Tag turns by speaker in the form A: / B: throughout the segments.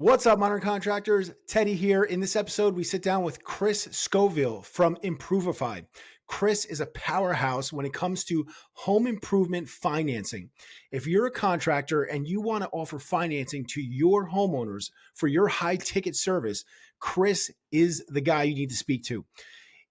A: What's up, modern contractors? Teddy here. In this episode, we sit down with Chris Scoville from Improvified. Chris is a powerhouse when it comes to home improvement financing. If you're a contractor and you want to offer financing to your homeowners for your high ticket service, Chris is the guy you need to speak to.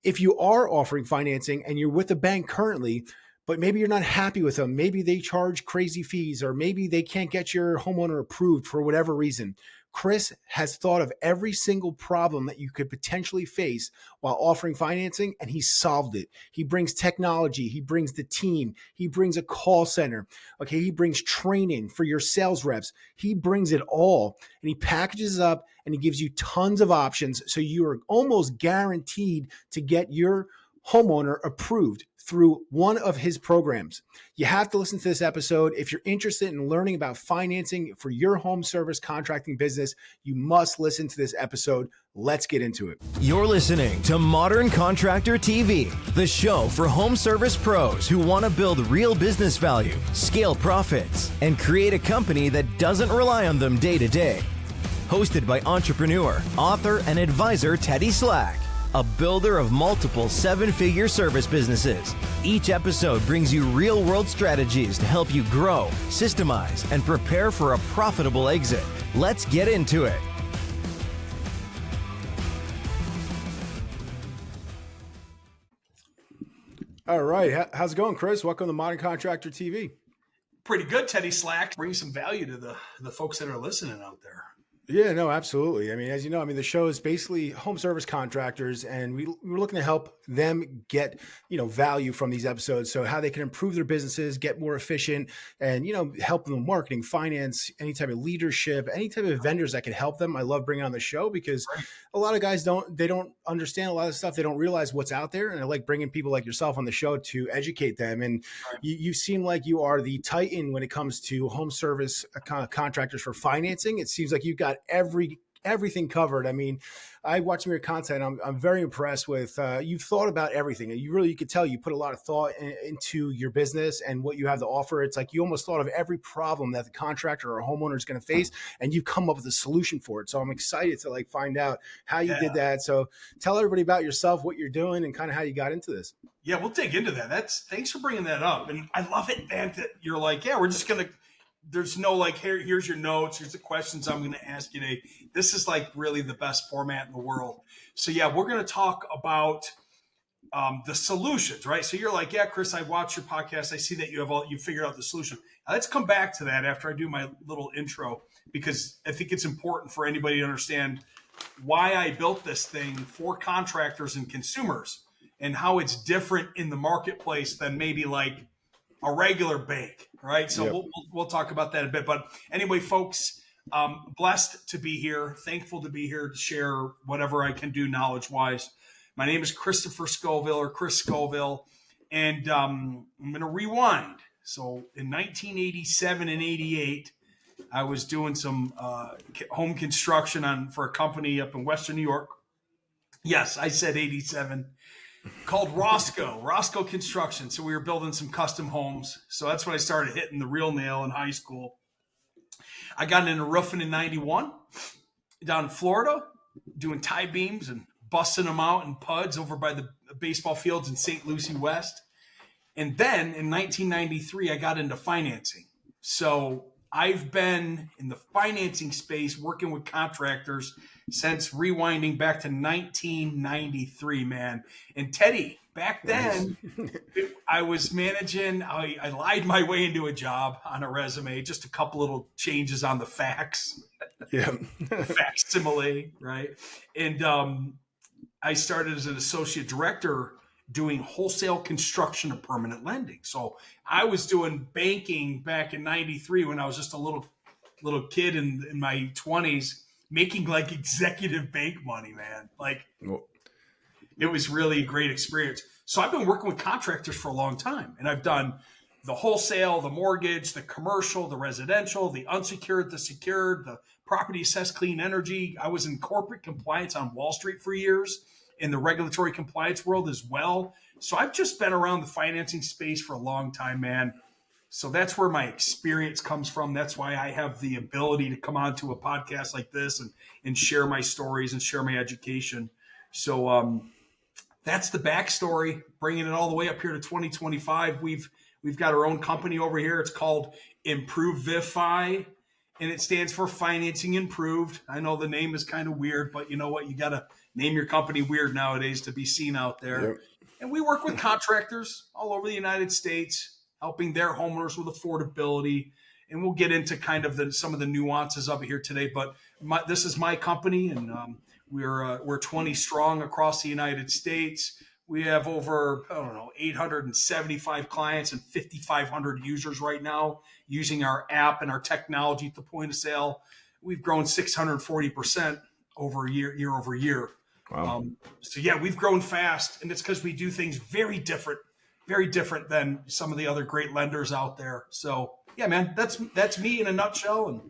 A: If you are offering financing and you're with a bank currently, but maybe you're not happy with them, maybe they charge crazy fees, or maybe they can't get your homeowner approved for whatever reason, Chris has thought of every single problem that you could potentially face while offering financing, and he solved it. He brings technology, he brings the team, he brings a call center, okay, he brings training for your sales reps. He brings it all, and he packages it up, and he gives you tons of options, so you are almost guaranteed to get your homeowner approved through one of his programs. You have to listen to this episode. If you're interested in learning about financing for your home service contracting business, you must listen to this episode. Let's get into it.
B: You're listening to Modern Contractor TV, the show for home service pros who want to build real business value, scale profits, and create a company that doesn't rely on them day to day. Hosted by entrepreneur, author, and advisor Teddy Slack, a builder of multiple seven-figure service businesses. Each episode brings you real-world strategies to help you grow, systemize, and prepare for a profitable exit. Let's get into it.
A: All right. How's it going, Chris? Welcome to Modern Contractor TV.
C: Pretty good, Teddy Slack. Bring some value to the folks that are listening out there.
A: Yeah, no, absolutely. I mean, as you know, the show is basically home service contractors, and we're looking to help them get, value from these episodes. So how they can improve their businesses, get more efficient, and, help them with marketing, finance, any type of leadership, any type of vendors that can help them. I love bringing on the show because a lot of guys don't understand a lot of stuff. They don't realize what's out there. And I like bringing people like yourself on the show to educate them. And you seem like you are the titan when it comes to home service contractors for financing. It seems like you've got everything covered. I mean, I watch some of your content. I'm very impressed with, you've thought about everything. You could tell you put a lot of thought into your business and what you have to offer. It's like you almost thought of every problem that the contractor or homeowner is going to face, and you've come up with a solution for it. So I'm excited to find out how you did that. So tell everybody about yourself, what you're doing, and kind of how you got into this.
C: Yeah, we'll dig into that. Thanks for bringing that up. And I love it, man, that you're like, we're just going to, there's no here's your notes, here's the questions I'm going to ask you today. This is really the best format in the world. So we're going to talk about the solutions, right? So you're like, Chris, I watched your podcast. I see that you figured out the solution. Now, let's come back to that after I do my little intro, because I think it's important for anybody to understand why I built this thing for contractors and consumers and how it's different in the marketplace than maybe a regular bank, right? So we'll talk about that a bit. But anyway, folks, blessed to be here, thankful to be here to share whatever I can do knowledge-wise. My name is Christopher Scoville, or Chris Scoville, and I'm going to rewind. So in 1987 and 88, I was doing some home construction for a company up in Western New York. Yes, I said 87. Called Roscoe Construction. So we were building some custom homes. So that's when I started hitting the real nail in high school. I got into roofing in 91 down in Florida, doing tie beams and busting them out in PUDs over by the baseball fields in St. Lucie West. And then in 1993, I got into financing. So I've been in the financing space working with contractors since rewinding back to 1993, man. And Teddy, back then, I was managing, I lied my way into a job on a resume, just a couple little changes on the fax.
A: Yeah.
C: Facsimile, right? And I started as an associate director doing wholesale construction of permanent lending. So I was doing banking back in 93 when I was just a little kid in my 20s, making executive bank money, man. It was really a great experience. So I've been working with contractors for a long time, and I've done the wholesale, the mortgage, the commercial, the residential, the unsecured, the secured, the property assessed clean energy. I was in corporate compliance on Wall Street for years, in the regulatory compliance world as well. So I've just been around the financing space for a long time, man. So that's where my experience comes from. That's why I have the ability to come onto a podcast like this and share my stories and share my education. So that's the backstory, bringing it all the way up here to 2025. We've got our own company over here. It's called Improvifi, and it stands for Financing Improved. I know the name is kind of weird, but you know what? You got to name your company weird nowadays to be seen out there.
A: Yep.
C: And we work with contractors all over the United States, helping their homeowners with affordability. And we'll get into kind of some of the nuances of it here today. But this is my company, and we're 20 strong across the United States. We have over, 875 clients and 5,500 users right now using our app and our technology at the point of sale. We've grown 640% year over year.
A: Wow.
C: So yeah, we've grown fast, and it's because we do things very different than some of the other great lenders out there. So yeah, man, that's me in a nutshell,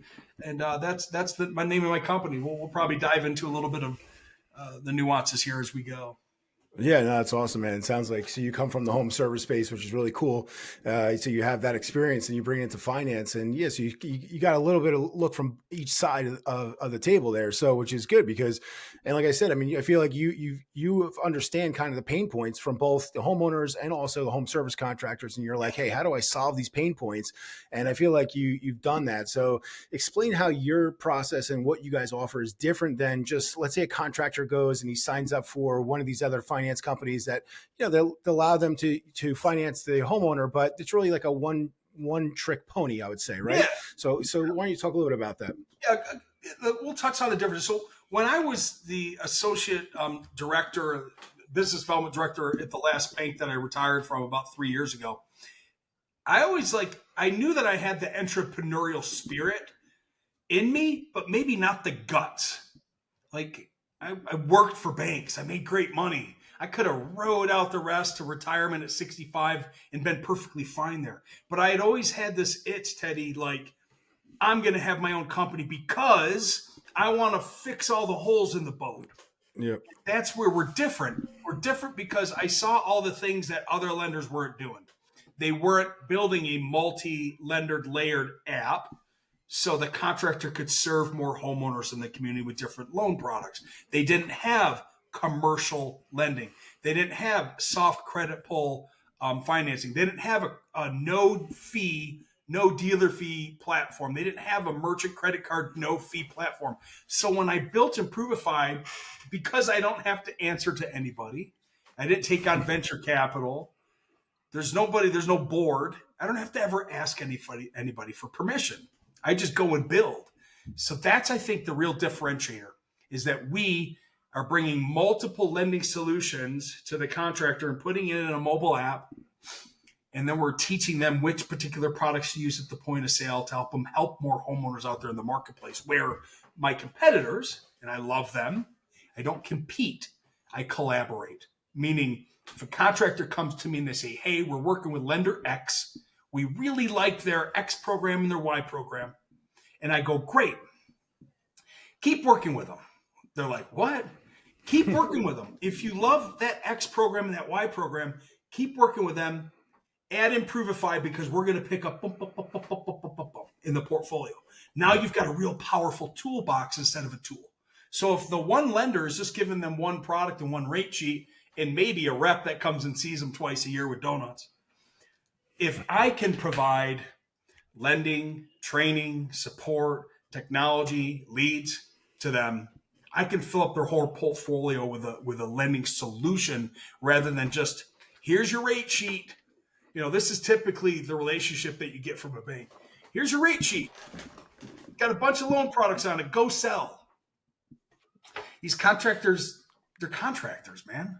C: and that's my name of my company. We'll probably dive into a little bit of the nuances here as we go.
A: Yeah, no, that's awesome, man. It sounds like, so you come from the home service space, which is really cool. So you have that experience and you bring it into finance, and yes, you got a little bit of look from each side of the table there. So, which is good because, and like I said, I mean, I feel like you understand kind of the pain points from both the homeowners and also the home service contractors. And you're like, hey, how do I solve these pain points? And I feel like you've done that. So explain how your process and what you guys offer is different than just, let's say a contractor goes and he signs up for one of these other finance companies that, they'll allow them to finance the homeowner, but it's really like a one trick pony, I would say, right? Yeah. So why don't you talk a little bit about that?
C: Yeah, we'll touch on the difference. So when I was the associate director, business development director at the last bank that I retired from about 3 years ago, I knew that I had the entrepreneurial spirit in me, but maybe not the guts. Like I worked for banks. I made great money. I could have rode out the rest to retirement at 65 and been perfectly fine there. But I had always had this itch, Teddy, like I'm going to have my own company because I want to fix all the holes in the boat.
A: Yep.
C: That's where we're different. We're different because I saw all the things that other lenders weren't doing. They weren't building a multi-lender layered app so the contractor could serve more homeowners in the community with different loan products. They didn't have commercial lending. They didn't have soft credit pull financing. They didn't have a no fee, no dealer fee platform. They didn't have a merchant credit card, no fee platform. So when I built Improvified, because I don't have to answer to anybody, I didn't take on venture capital. There's no board. I don't have to ever ask anybody for permission. I just go and build. So that's, I think, the real differentiator is that we are bringing multiple lending solutions to the contractor and putting it in a mobile app. And then we're teaching them which particular products to use at the point of sale to help more homeowners out there in the marketplace, where my competitors, and I love them, I don't compete, I collaborate. Meaning if a contractor comes to me and they say, hey, we're working with lender X, we really like their X program and their Y program. And I go, great, keep working with them. They're like, what? Keep working with them. If you love that X program and that Y program, keep working with them. Add Improvified because we're going to pick up in the portfolio. Now you've got a real powerful toolbox instead of a tool. So if the one lender is just giving them one product and one rate sheet and maybe a rep that comes and sees them twice a year with donuts, if I can provide lending, training, support, technology, leads to them, I can fill up their whole portfolio with a lending solution rather than just, here's your rate sheet. This is typically the relationship that you get from a bank. Here's your rate sheet. Got a bunch of loan products on it. Go sell. These contractors, they're contractors, man.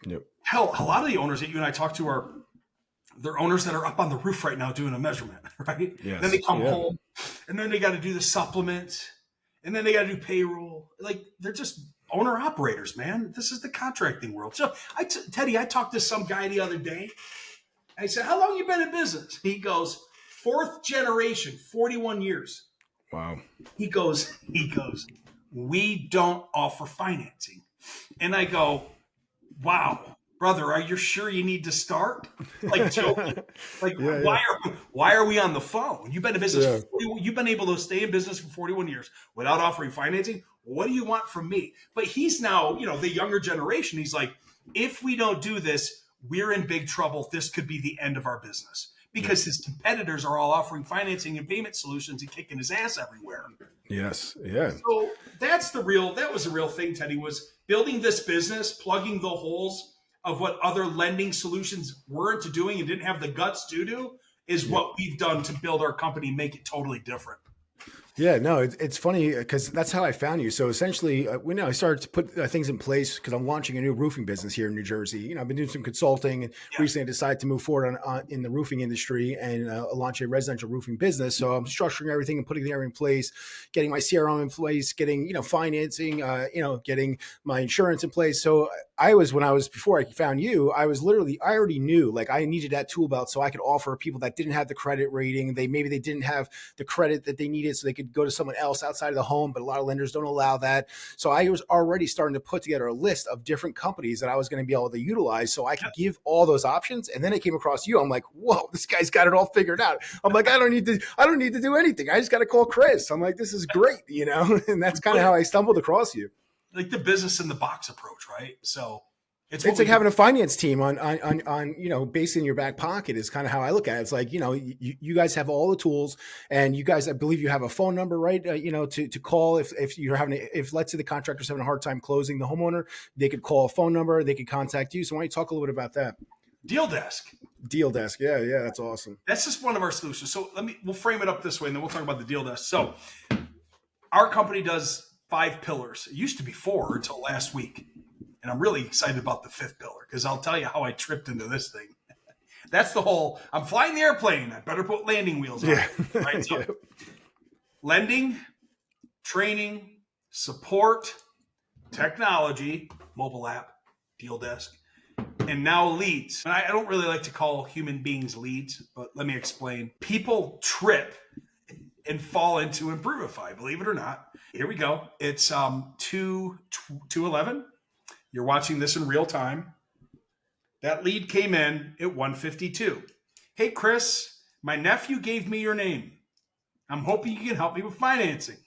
A: Yep.
C: Hell, a lot of the owners that you and I talk to they're owners that are up on the roof right now doing a measurement, right?
A: Yes.
C: Then they come home, and then they got to do the supplement, and then they got to do payroll. Like, they're just owner operators, man. This is the contracting world. So, Teddy, I talked to some guy the other day. I said, how long you been in business? He goes, 4th generation, 41 years.
A: Wow.
C: He goes, we don't offer financing. And I go, wow. brother, are you sure you need to start? Like joking. Like
A: Yeah,
C: why are we on the phone? You've been in business
A: yeah.
C: you've been able to stay in business for 41 years without offering financing. What do you want from me? But he's now, the younger generation. He's like, if we don't do this, we're in big trouble. This could be the end of our business because his competitors are all offering financing and payment solutions and kicking his ass everywhere.
A: Yes. Yeah.
C: So that was the real thing, Teddy, was building this business, plugging the holes of what other lending solutions weren't doing and didn't have the guts to do is what we've done to build our company, make it totally different.
A: Yeah, no, it's funny because that's how I found you. So essentially, I started to put things in place because I'm launching a new roofing business here in New Jersey. I've been doing some consulting, and recently I decided to move forward in the roofing industry and launch a residential roofing business. So I'm structuring everything and putting everything in place, getting my CRM in place, getting financing, getting my insurance in place. So before I found you, I already knew like I needed that tool belt so I could offer people that didn't have the credit rating. Maybe they didn't have the credit that they needed, so they could go to someone else outside of the home, but a lot of lenders don't allow that. So I was already starting to put together a list of different companies that I was going to be able to utilize so I could give all those options. And then I came across you. I'm like, whoa, this guy's got it all figured out. I'm like, I don't need to do anything. I just got to call Chris. I'm like, this is great, and that's kind of how I stumbled across you.
C: Like the business in the box approach, right? So
A: it's like having a finance team on based in your back pocket is kind of how I look at it. It's like, you guys have all the tools, and you guys, I believe you have a phone number, right? To call if let's say the contractor's having a hard time closing the homeowner, they could call a phone number, they could contact you. So why don't you talk a little bit about that?
C: Deal desk.
A: Yeah. That's awesome.
C: That's just one of our solutions. So we'll frame it up this way and then we'll talk about the deal desk. So our company does 5 pillars. It used to be 4 until last week. And I'm really excited about the 5th pillar because I'll tell you how I tripped into this thing. That's the whole, I'm flying the airplane. I better put landing wheels on. Right? So, lending, training, support, technology, mobile app, deal desk, and now leads. And I don't really like to call human beings leads, but let me explain. People trip and fall into Improvified, believe it or not. Here we go. It's 2:11. You're watching this in real time. That lead came in at 1:52. Hey, Chris, my nephew gave me your name. I'm hoping you can help me with financing.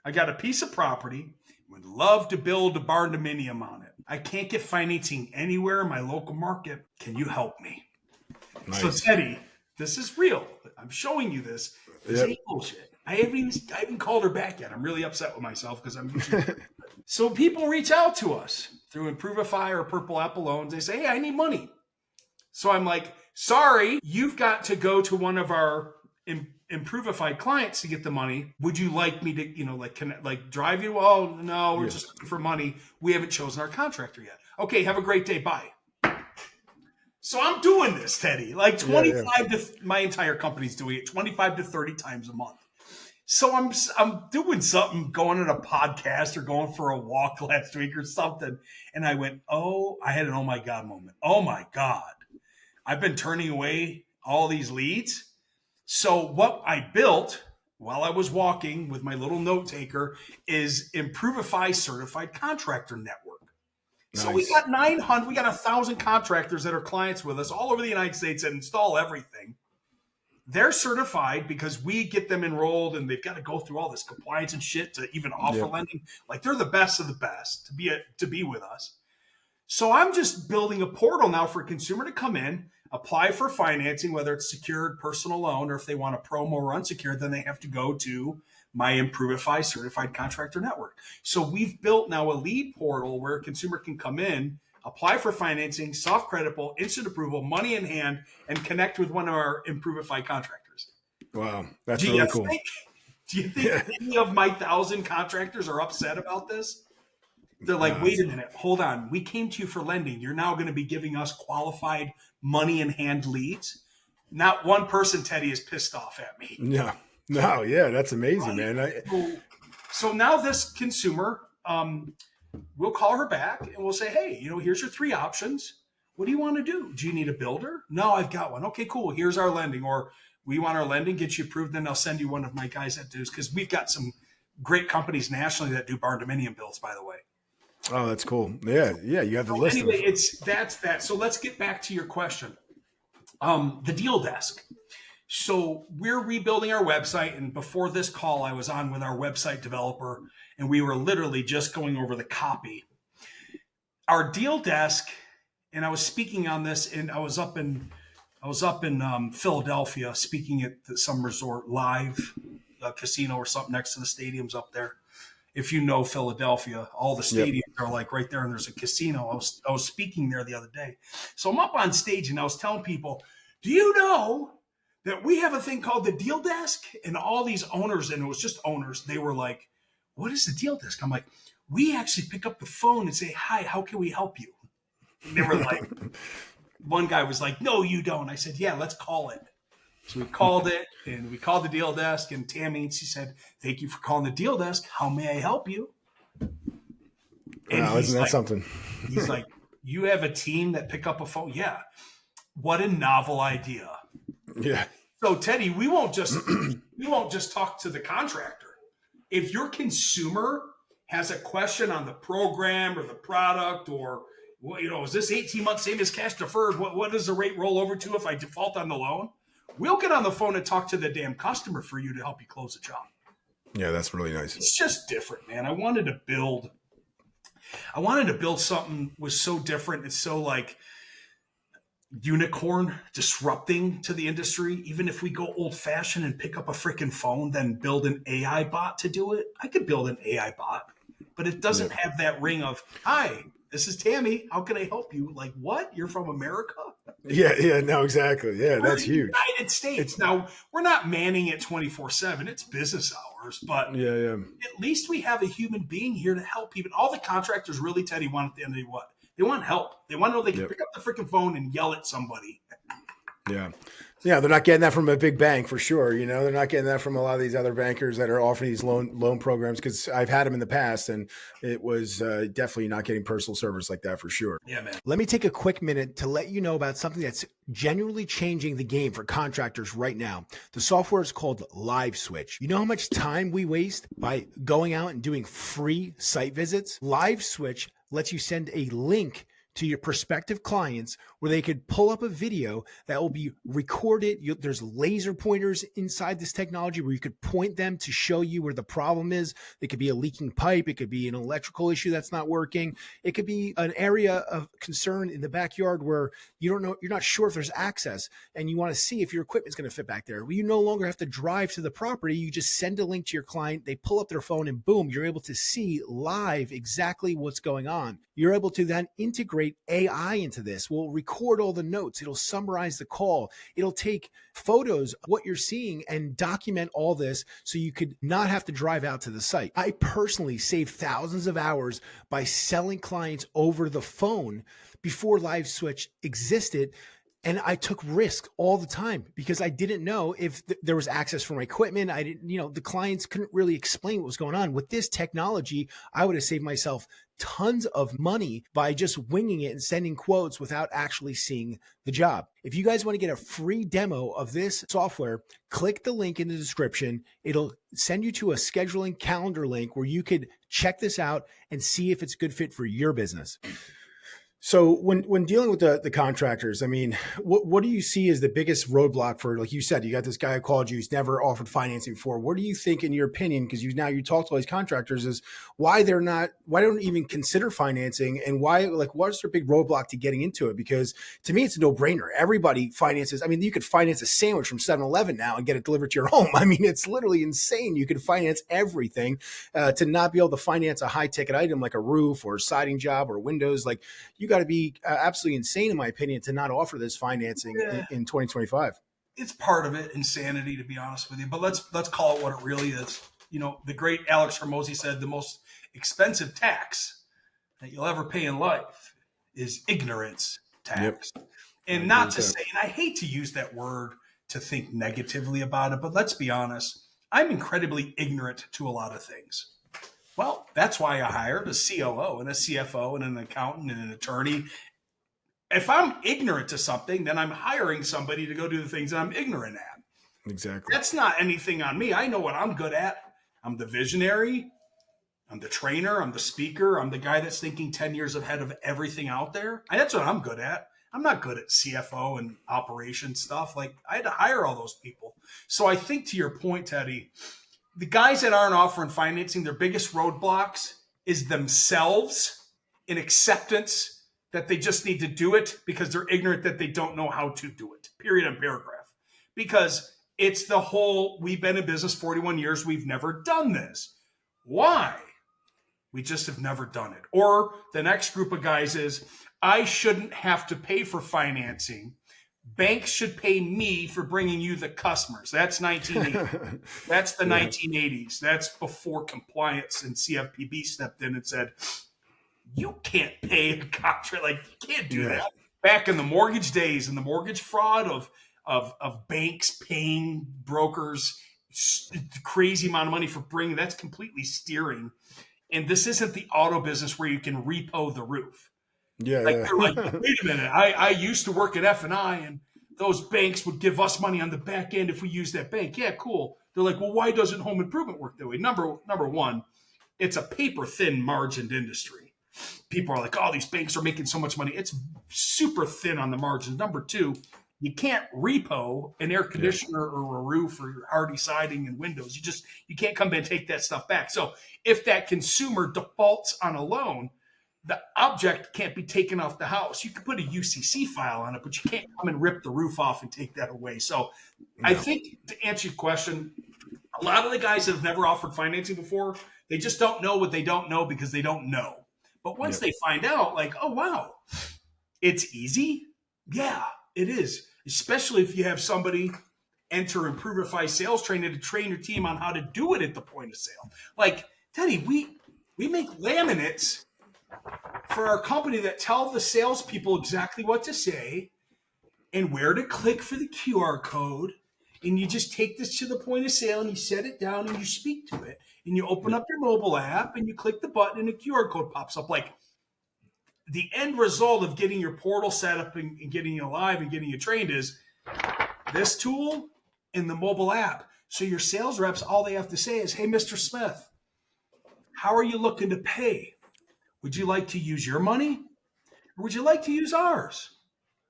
C: I got a piece of property. Would love to build a barn dominium on it. I can't get financing anywhere in my local market. Can you help me? Nice. So, Teddy, this is real. I'm showing you this. This ain't bullshit. I haven't even called her back yet. I'm really upset with myself because I'm So people reach out to us through Improvifi or Purple Apple Loans. They say, hey, I need money. So I'm like, sorry, you've got to go to one of our Improvified clients to get the money. Would you like me to, drive you? Oh, no, we're just looking for money. We haven't chosen our contractor yet. Okay, have a great day. Bye. So I'm doing this, Teddy. Like 25 to my entire company's doing it 25 to 30 times a month. So I'm doing something, going on a podcast or going for a walk last week or something. And I went, I had an oh my God moment. Oh my God. I've been turning away all these leads. So what I built while I was walking with my little note taker is Improvifi Certified Contractor Network. Nice. So we got 1,000 contractors that are clients with us all over the United States that install everything. They're certified because we get them enrolled and they've got to go through all this compliance and shit to even offer lending. Like they're the best of the best to be with us. So I'm just building a portal now for a consumer to come in, apply for financing, whether it's secured personal loan or if they want a promo or unsecured, then they have to go to my Improvifi Certified Contractor Network. So we've built now a lead portal where a consumer can come in, apply for financing, soft creditable, instant approval, money in hand, and connect with one of our Improvifi contractors.
A: Wow, that's really cool.
C: Do you think any of my 1,000 contractors are upset about this? They're like, wait a minute, hold on. We came to you for lending. You're now going to be giving us qualified money in hand leads. Not one person, Teddy, is pissed off at me.
A: No, that's amazing, man.
C: So now this consumer, we'll call her back and we'll say, hey, here's your 3 options. What do you want to do? Do you need a builder? No, I've got one. Okay, cool. Here's our lending. Or we want our lending, get you approved. Then I'll send you one of my guys that does, because we've got some great companies nationally that do barn dominium builds, by the way.
A: Oh, that's cool. Yeah. Yeah. You have the list.
C: Anyway, that's that. So let's get back to your question. The deal desk. So we're rebuilding our website. And before this call, I was on with our website developer and we were literally just going over the copy. Our deal desk, and I was speaking on this, and I was up in Philadelphia speaking at some resort live, casino or something next to the stadiums up there. If you know Philadelphia, all the stadiums are like right there, and there's a casino. I was speaking there the other day. So I'm up on stage, and I was telling people, do you know that we have a thing called the deal desk? And all these owners, and it was just owners, they were like, what is the deal desk? I'm like, we actually pick up the phone and say, hi, how can we help you? And they were like, one guy was like, no, you don't. I said, yeah, let's call it. So we called it, and we called the deal desk, and Tammy, she said, thank you for calling the deal desk. How may I help you? And
A: wow, isn't that something?
C: He's like, you have a team that pick up a phone? Yeah. What a novel idea.
A: Yeah.
C: So Teddy, we won't just talk to the contractor. If your consumer has a question on the program or the product, or is this 18 months same as cash deferred? What does the rate roll over to if I default on the loan? We'll get on the phone and talk to the damn customer for you to help you close the job.
A: Yeah, that's really nice.
C: It's just different, man. I wanted to build something was so different. It's so like unicorn, disrupting to the industry. Even if we go old fashioned and pick up a freaking phone, then build an AI bot to do it. I could build an AI bot, but it doesn't have that ring of, hi, this is Tammy. How can I help you? Like, what? You're from America?
A: Yeah, no, exactly. Yeah, that's huge.
C: United States. Now, we're not manning it 24/7. It's business hours, but at least we have a human being here to help people. All the contractors really, Teddy, want at the end of the day what? They want help. They want to know they can pick up the freaking phone and yell at somebody.
A: Yeah. Yeah, they're not getting that from a big bank for sure. They're not getting that from a lot of these other bankers that are offering these loan programs, because I've had them in the past, and it was definitely not getting personal service like that for sure.
C: Yeah, man.
A: Let me take a quick minute to let you know about something that's genuinely changing the game for contractors right now. The software is called LiveSwitch. You know how much time we waste by going out and doing free site visits? LiveSwitch lets you send a link to your prospective clients where they could pull up a video that will be recorded. There's laser pointers inside this technology where you could point them to show you where the problem is. It could be a leaking pipe. It could be an electrical issue that's not working. It could be an area of concern in the backyard where you're not sure if there's access and you want to see if your equipment's going to fit back there. Well, you no longer have to drive to the property. You just send a link to your client. They pull up their phone and boom, you're able to see live exactly what's going on. You're able to then integrate AI into this. We'll record all the notes. It'll summarize the call. It'll take photos of what you're seeing and document all this so you could not have to drive out to the site. I personally saved thousands of hours by selling clients over the phone before LiveSwitch existed. And I took risk all the time because I didn't know if there was access for my equipment. I didn't, the clients couldn't really explain what was going on. With this technology, I would have saved myself tons of money by just winging it and sending quotes without actually seeing the job. If you guys want to get a free demo of this software, click the link in the description. It'll send you to a scheduling calendar link where you could check this out and see if it's a good fit for your business. So when dealing with the contractors, I mean, what do you see as the biggest roadblock for, like you said, you got this guy who called you, he's never offered financing before. What do you think, in your opinion, because you talk to all these contractors, is why don't even consider financing, and what's their big roadblock to getting into it? Because to me, it's a no-brainer. Everybody finances. I mean, you could finance a sandwich from 7-Eleven now and get it delivered to your home. I mean, it's literally insane. You could finance everything. To not be able to finance a high-ticket item like a roof or a siding job or windows, like you got to be absolutely insane, in my opinion, to not offer this financing in 2025.
C: It's part of it, insanity, to be honest with you. But let's call it what it really is. The great Alex Hormozi said the most expensive tax that you'll ever pay in life is ignorance tax. Yep. And not to say, and I hate to use that word to think negatively about it, but let's be honest, I'm incredibly ignorant to a lot of things. Well, that's why I hired a COO and a CFO and an accountant and an attorney. If I'm ignorant to something, then I'm hiring somebody to go do the things that I'm ignorant at.
A: Exactly.
C: That's not anything on me. I know what I'm good at. I'm the visionary. I'm the trainer. I'm the speaker. I'm the guy that's thinking 10 years ahead of everything out there. And that's what I'm good at. I'm not good at CFO and operation stuff. Like, I had to hire all those people. So I think, to your point, Teddy, the guys that aren't offering financing, their biggest roadblocks is themselves in acceptance that they just need to do it because they're ignorant that they don't know how to do it, period and paragraph. Because it's the whole, we've been in business 41 years, we've never done this. Why? We just have never done it. Or the next group of guys is, I shouldn't have to pay for financing. Banks should pay me for bringing you the customers. That's 1980. That's the 1980s. That's before compliance and CFPB stepped in and said, you can't pay a contract. Like, you can't do that. Back in the mortgage days and the mortgage fraud of banks paying brokers the crazy amount of money for bringing, that's completely steering. And this isn't the auto business where you can repo the roof. They're like, wait a minute, I used to work at F&I and those banks would give us money on the back end if we use that bank. Yeah, cool. They're like, well, why doesn't home improvement work that way? Number one, it's a paper thin margined industry. People are like, oh, these banks are making so much money. It's super thin on the margins. Number two, you can't repo an air conditioner or a roof or hardy siding and windows. You can't come in and take that stuff back. So if that consumer defaults on a loan, the object can't be taken off the house. You can put a UCC file on it, but you can't come and rip the roof off and take that away. So I think, to answer your question, a lot of the guys that have never offered financing before, they just don't know what they don't know because they don't know. But once they find out, like, oh, wow, it's easy. Yeah, it is. Especially if you have somebody enter Improvified sales training to train your team on how to do it at the point of sale. Like, Teddy, we make laminates for our company that tell the salespeople exactly what to say and where to click for the QR code. And you just take this to the point of sale and you set it down and you speak to it. And you open up your mobile app and you click the button and a QR code pops up. Like, the end result of getting your portal set up and getting you live and getting you trained is this tool and the mobile app. So your sales reps, all they have to say is, hey, Mr. Smith, how are you looking to pay? Would you like to use your money or would you like to use ours?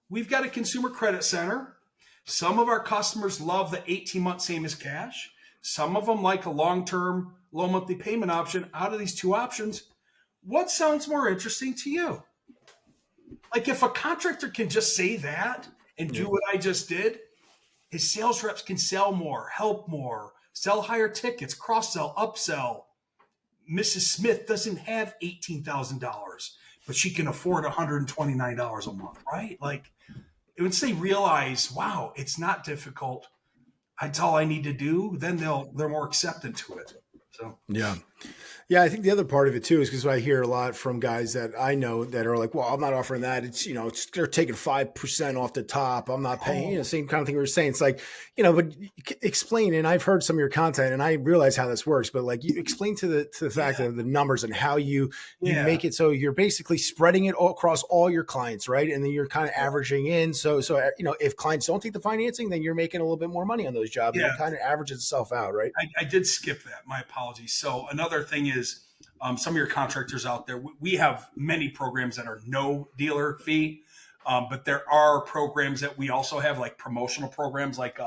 C: We've got a consumer credit center. Some of our customers love the 18-month same as cash. Some of them like a long-term, low monthly payment option. Out of these two options, what sounds more interesting to you? Like, if a contractor can just say that and do what I just did, his sales reps can sell more, help more, sell higher tickets, cross-sell, upsell. Mrs. Smith doesn't have $18,000, but she can afford $129 a month, right? Like, once they realize, wow, it's not difficult, that's all I need to do, then they're more acceptant to it. So
A: Yeah, I think the other part of it too is because I hear a lot from guys that I know that are like, well, I'm not offering that. It's, they're taking 5% off the top. I'm not paying, same kind of thing we were saying. It's like, but explain, and I've heard some of your content and I realize how this works, but like, you explain to the fact of the numbers and how you make it so you're basically spreading it all across all your clients, right? And then you're kind of averaging in. So if clients don't take the financing, then you're making a little bit more money on those jobs. And it kind of averages itself out, right?
C: I did skip that. My apologies. So another thing is, some of your contractors out there, we have many programs that are no dealer fee, but there are programs that we also have, like promotional programs, like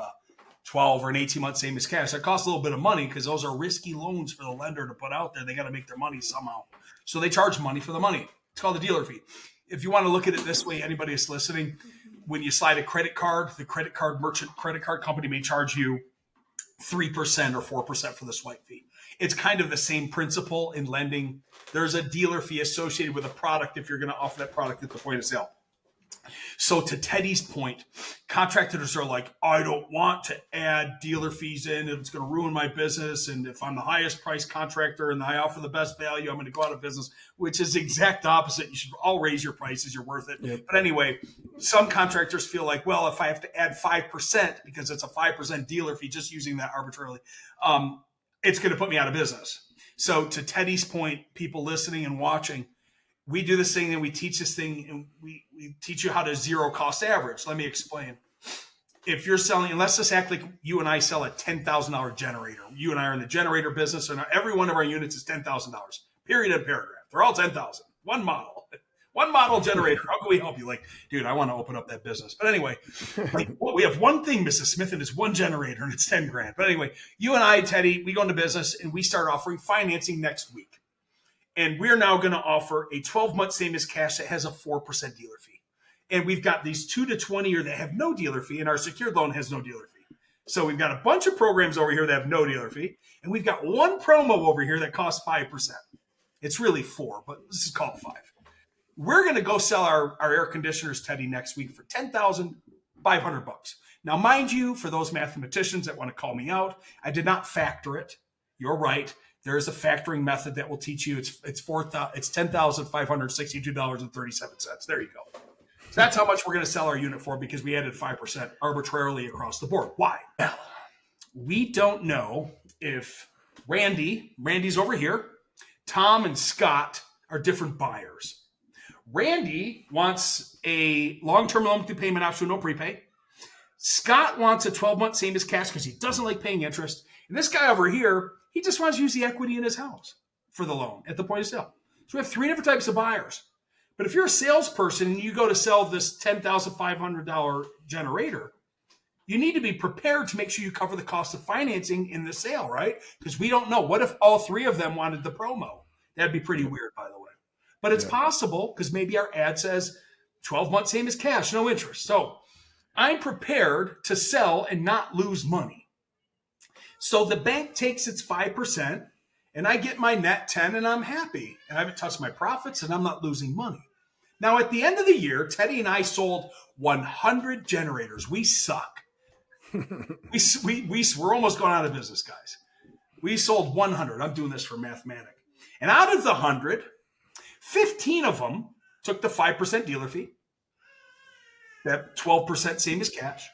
C: 12 or an 18-month same as cash. That costs a little bit of money because those are risky loans for the lender to put out there. They got to make their money somehow. So they charge money for the money. It's called the dealer fee. If you want to look at it this way, anybody that's listening, when you slide a credit card, the credit card merchant credit card company may charge you 3% or 4% for the swipe fee. It's kind of the same principle in lending. There's a dealer fee associated with a product if you're going to offer that product at the point of sale. So to Teddy's point, contractors are like, I don't want to add dealer fees in. It's going to ruin my business. And if I'm the highest price contractor and I offer the best value, I'm going to go out of business, which is the exact opposite. You should all raise your prices. You're worth it. Yep. But anyway, some contractors feel like, well, if I have to add 5% because it's a 5% dealer fee, just using that arbitrarily, it's going to put me out of business. So to Teddy's point, people listening and watching, we do this thing and we teach this thing and we teach you how to zero cost average. Let me explain. if you're selling, and let's just act like you and I sell a $10,000 generator. You and I are in the generator business, and every one of our units is $10,000. Period and paragraph. They're all 10,000. One model generator. How can we help you? Like, dude, I want to open up that business. But anyway, we have one thing, Mrs. Smith, and it's one generator, and it's 10 grand. But anyway, you and I, Teddy, we go into business, and we start offering financing next week. And we're now going to offer a 12-month same as cash that has a 4% dealer fee. And we've got these 2 to 20 year that have no dealer fee, and our secured loan has no dealer fee. So we've got a bunch of programs over here that have no dealer fee, and we've got one promo over here that costs 5%. It's really 4, but let's just call it 5. We're going to go sell our air conditioners, Teddy, next week for $10,500. Now, mind you, for those mathematicians that want to call me out, I did not factor it. You're right. There is a factoring method that will teach you. It's $10,562.37. There you go. So that's how much we're going to sell our unit for, because we added 5% arbitrarily across the board. Why? Well, we don't know if Randy's over here, Tom and Scott are different buyers. Randy wants a long-term loan with payment option, no prepay. Scott wants a 12-month same as cash because he doesn't like paying interest. And this guy over here, he just wants to use the equity in his house for the loan at the point of sale. So we have 3 different types of buyers. But if you're a salesperson and you go to sell this $10,500 generator, you need to be prepared to make sure you cover the cost of financing in the sale, right? Because we don't know. What if all 3 of them wanted the promo? That'd be pretty weird, by the way. But it's possible, because maybe our ad says 12 months same as cash, no interest. So I'm prepared to sell and not lose money. So the bank takes its 5% and I get my net 10 and I'm happy. And I haven't touched my profits and I'm not losing money. Now, at the end of the year, Teddy and I sold 100 generators. We suck. We're almost going out of business, guys. We sold 100. I'm doing this for mathematics. And out of the 100, 15 of them took the 5% dealer fee. That 12% same as cash.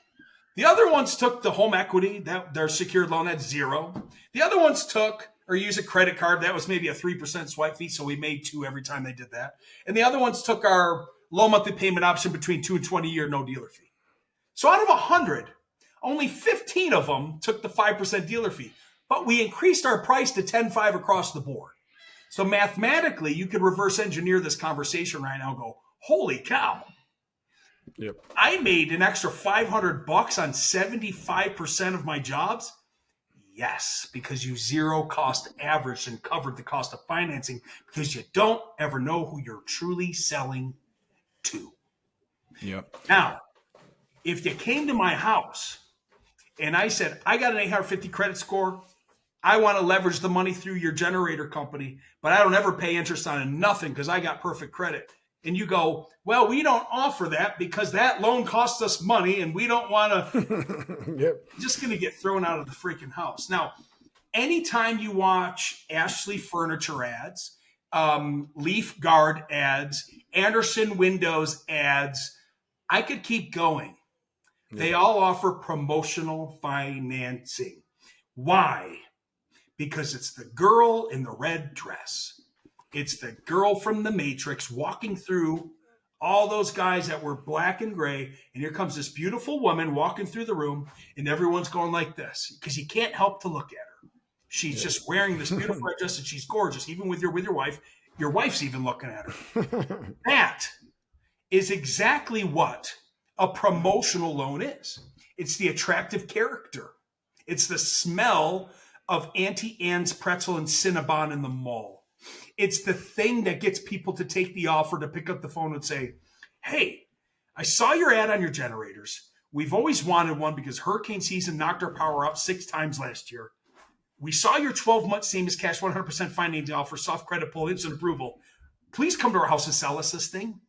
C: The other ones took the home equity, that their secured loan at 0. The other ones took or use a credit card. That was maybe a 3% swipe fee, so we made 2 every time they did that. And the other ones took our low monthly payment option between 2 and 20 year, no dealer fee. So out of 100, only 15 of them took the 5% dealer fee. But we increased our price to 10.5 across the board. So mathematically, you could reverse engineer this conversation right now and go, holy cow.
A: Yep.
C: I made an extra $500 on 75% of my jobs. Yes, because you zero cost averaged and covered the cost of financing, because you don't ever know who you're truly selling to.
A: Yep.
C: Now, if you came to my house and I said, I got an 850 credit score, I want to leverage the money through your generator company, but I don't ever pay interest on it, nothing, because I got perfect credit. And you go, well, we don't offer that because that loan costs us money and we don't want to.
A: Yep.
C: Just going to get thrown out of the freaking house. Now, anytime you watch Ashley Furniture ads, Leaf Guard ads, Anderson Windows ads, I could keep going. Yep. They all offer promotional financing. Why? Because it's the girl in the red dress. It's the girl from the Matrix walking through all those guys that were black and gray. And here comes this beautiful woman walking through the room, and everyone's going like this because you can't help to look at her. She's just wearing this beautiful red dress, and she's gorgeous. Even with your wife, your wife's even looking at her. That is exactly what a promotional loan is. It's the attractive character. It's the smell of Auntie Anne's pretzel and Cinnabon in the mall. It's the thing that gets people to take the offer to pick up the phone and say, hey, I saw your ad on your generators. We've always wanted one because hurricane season knocked our power out 6 times last year. We saw your 12-month same as cash 100% financing offer, soft credit pull, instant approval. Please come to our house and sell us this thing.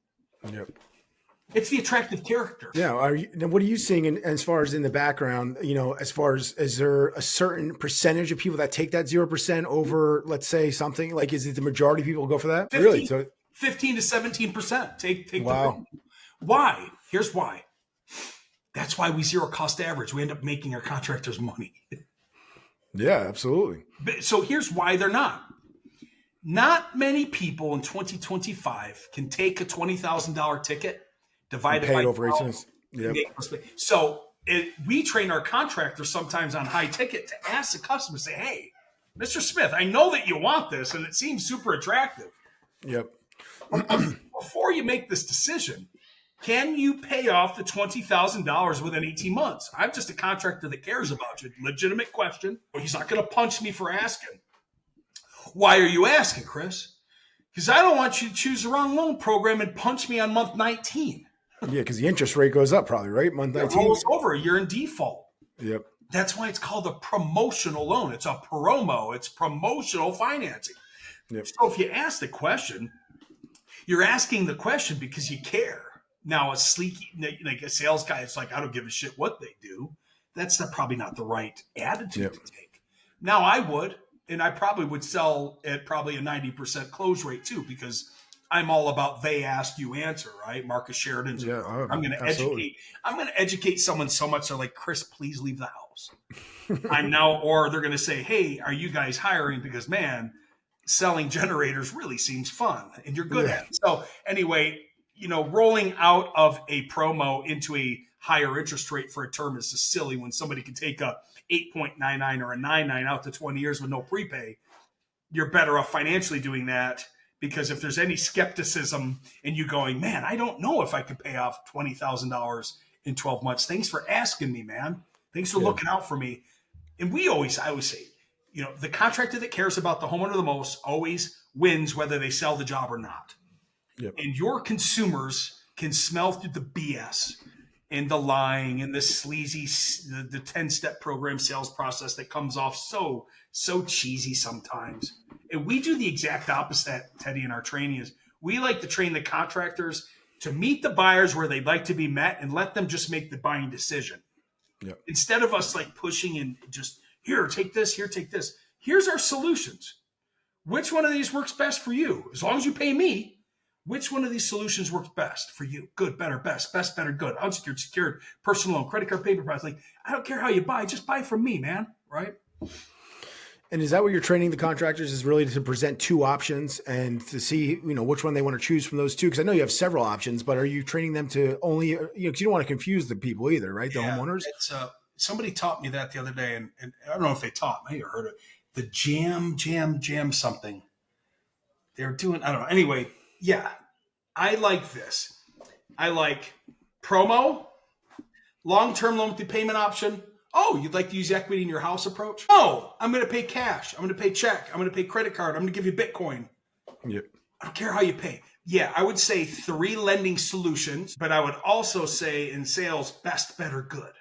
A: Yep.
C: It's the attractive character.
A: Yeah. What are you seeing as far as in the background, as far as, is there a certain percentage of people that take that 0% over, let's say something like, is it the majority of people go for that?
C: 15,
A: really? So
C: 15 to 17% take
A: wow.
C: Why? Here's why. That's why we zero cost average. We end up making our contractors money.
A: Yeah, absolutely.
C: So here's why they're not. Not many people in 2025 can take a $20,000 ticket, divide it by
A: over
C: 12.
A: 18. Yep.
C: So we train our contractors sometimes on high ticket to ask the customer, say, hey, Mr. Smith, I know that you want this and it seems super attractive.
A: Yep.
C: Before you make this decision, can you pay off the $20,000 within 18 months? I'm just a contractor that cares about you. Legitimate question. He's not going to punch me for asking. Why are you asking, Chris? Because I don't want you to choose the wrong loan program and punch me on month 19.
A: Yeah, because the interest rate goes up probably, right? Month 19.
C: It rolls over. You're in default.
A: Yep.
C: That's why it's called a promotional loan. It's a promo. It's promotional financing.
A: Yep.
C: So if you ask the question, you're asking the question because you care. Now, a sleeky, like a sales guy, it's like, I don't give a shit what they do. That's probably not the right attitude to take. Now, I would, and I probably would sell at probably a 90% close rate too, because I'm all about they ask, you answer, right? Marcus Sheridan's.
A: Yeah,
C: I'm going to educate. I'm going to educate someone so much they're like, Chris, please leave the house. Or they're going to say, hey, are you guys hiring? Because man, selling generators really seems fun, and you're good at it. So anyway, rolling out of a promo into a higher interest rate for a term is just silly when somebody can take a 8.99 or a 9.9 out to 20 years with no prepay. You're better off financially doing that, because if there's any skepticism and you going, man, I don't know if I could pay off $20,000 in 12 months. Thanks for asking me, man. Thanks for looking out for me. And I always say, the contractor that cares about the homeowner the most always wins, whether they sell the job or not.
A: Yep.
C: And your consumers can smell through the BS and the lying and the sleazy, the 10-step program sales process that comes off so cheesy sometimes. And we do the exact opposite, Teddy, in our training. Is we like to train the contractors to meet the buyers where they'd like to be met and let them just make the buying decision.
A: Yep.
C: Instead of us like pushing and just, here, take this, here, take this. Here's our solutions. Which one of these works best for you? As long as you pay me, which one of these solutions works best for you? Good, better, best, better, good, unsecured, secured, personal loan, credit card, paper price. Like, I don't care how you buy, just buy from me, man. Right?
A: And is that what you're training the contractors, is really to present two options and to see, which one they want to choose from those two? Because I know you have several options, but are you training them to only, because you don't want to confuse the people either, right? The homeowners?
C: Somebody taught me that the other day, and I don't know if they taught me or heard it. The jam something. They're doing, I don't know. Anyway, yeah, I like this. I like promo, long-term loan with the payment option. Oh, you'd like to use equity in your house approach? No, I'm going to pay cash. I'm going to pay check. I'm going to pay credit card. I'm going to give you Bitcoin.
A: Yep.
C: I don't care how you pay. Yeah, I would say 3 lending solutions, but I would also say in sales, best, better, good.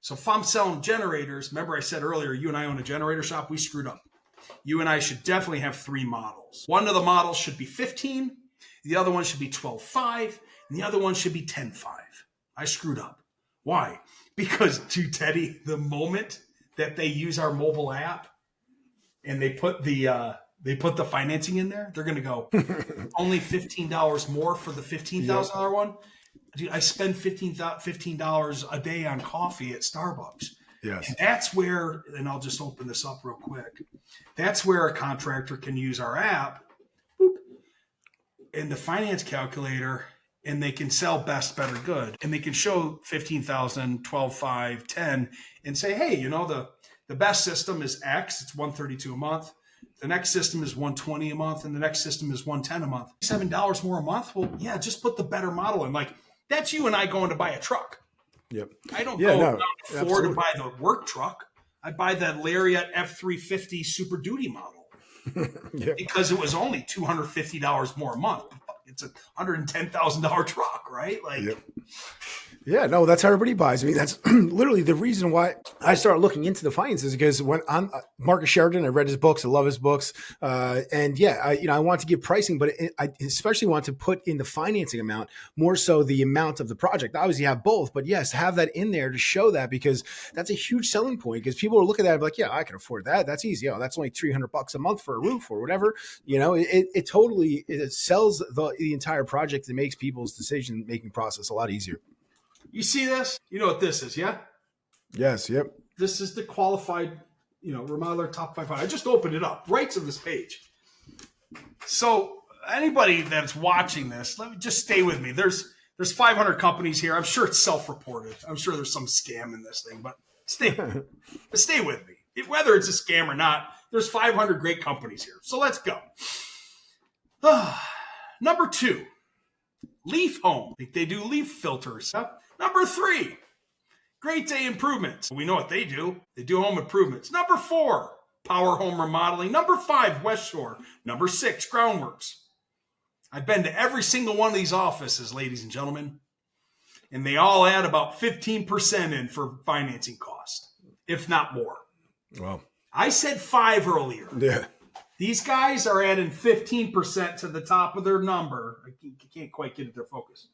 C: So if I'm selling generators, remember I said earlier, you and I own a generator shop, we screwed up. You and I should definitely have 3 models. One of the models should be 15, the other one should be 12.5, and the other one should be 10.5. I screwed up. Why? Because, to Teddy, the moment that they use our mobile app and they put the financing in there, they're going to go, only $15 more for the $15,000 one. Dude, I spend $15 a day on coffee at Starbucks.
A: Yes.
C: And that's where, and I'll just open this up real quick. That's where a contractor can use our app, boop, and the finance calculator, and they can sell best, better, good. And they can show 15,000, 12.5, 10, and say, hey, the best system is X, it's $132 a month. The next system is $120 a month, and the next system is $110 a month. $7 more a month? Well, yeah, just put the better model in. Like, that's you and I going to buy a truck.
A: Yep.
C: I don't go down to Ford to buy the work truck. I buy that Lariat F350 Super Duty model because it was only $250 more a month. It's a $110,000 truck, right? Like,
A: Yeah, no, that's how everybody buys. I mean, that's literally the reason why I started looking into the finances, because when I'm Marcus Sheridan, I read his books, I love his books. I want to give pricing, but I especially want to put in the financing amount, more so the amount of the project. Obviously you have both, but yes, have that in there to show that, because that's a huge selling point, because people are looking at it like, yeah, I can afford that. That's easy. That's only $300 a month for a roof or whatever. It totally sells the entire project and makes people's decision-making process a lot easier.
C: You see this? You know what this is, yeah?
A: Yes, yep.
C: This is the qualified, remodeler top 500. I just opened it up right to this page. So anybody that's watching this, let me just stay with me. There's There's 500 companies here. I'm sure it's self-reported. I'm sure there's some scam in this thing, but stay with me. Whether it's a scam or not, there's 500 great companies here. So let's go. Number 2, Leaf Home. I think they do leaf filters. Number 3, Great Day Improvements. We know what they do. They do home improvements. Number 4, Power Home Remodeling. Number 5, West Shore. Number 6, Groundworks. I've been to every single one of these offices, ladies and gentlemen, and they all add about 15% in for financing cost, if not more.
A: Wow.
C: I said 5 earlier.
A: Yeah.
C: These guys are adding 15% to the top of their number. I can't quite get at their focus.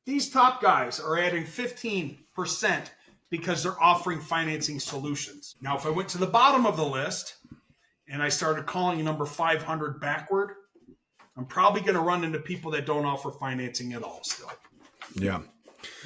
C: These top guys are adding 15% because they're offering financing solutions. Now, if I went to the bottom of the list and I started calling number 500 backward, I'm probably going to run into people that don't offer financing at all still.
A: Yeah.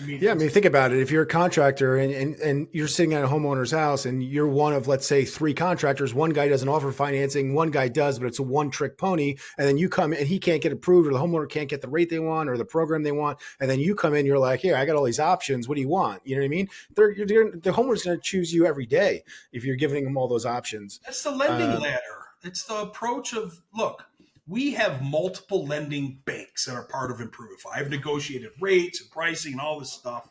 A: I mean, think about it. If you're a contractor and you're sitting at a homeowner's house and you're one of, let's say, 3 contractors, one guy doesn't offer financing, one guy does, but it's a one-trick pony. And then you come and he can't get approved, or the homeowner can't get the rate they want or the program they want. And then you come in, you're like, here, I got all these options. What do you want? You know what I mean? The homeowner's going to choose you every day if you're giving them all those options.
C: That's the lending ladder. It's the approach of, look, we have multiple lending banks that are part of Improvifi. I've negotiated rates and pricing and all this stuff.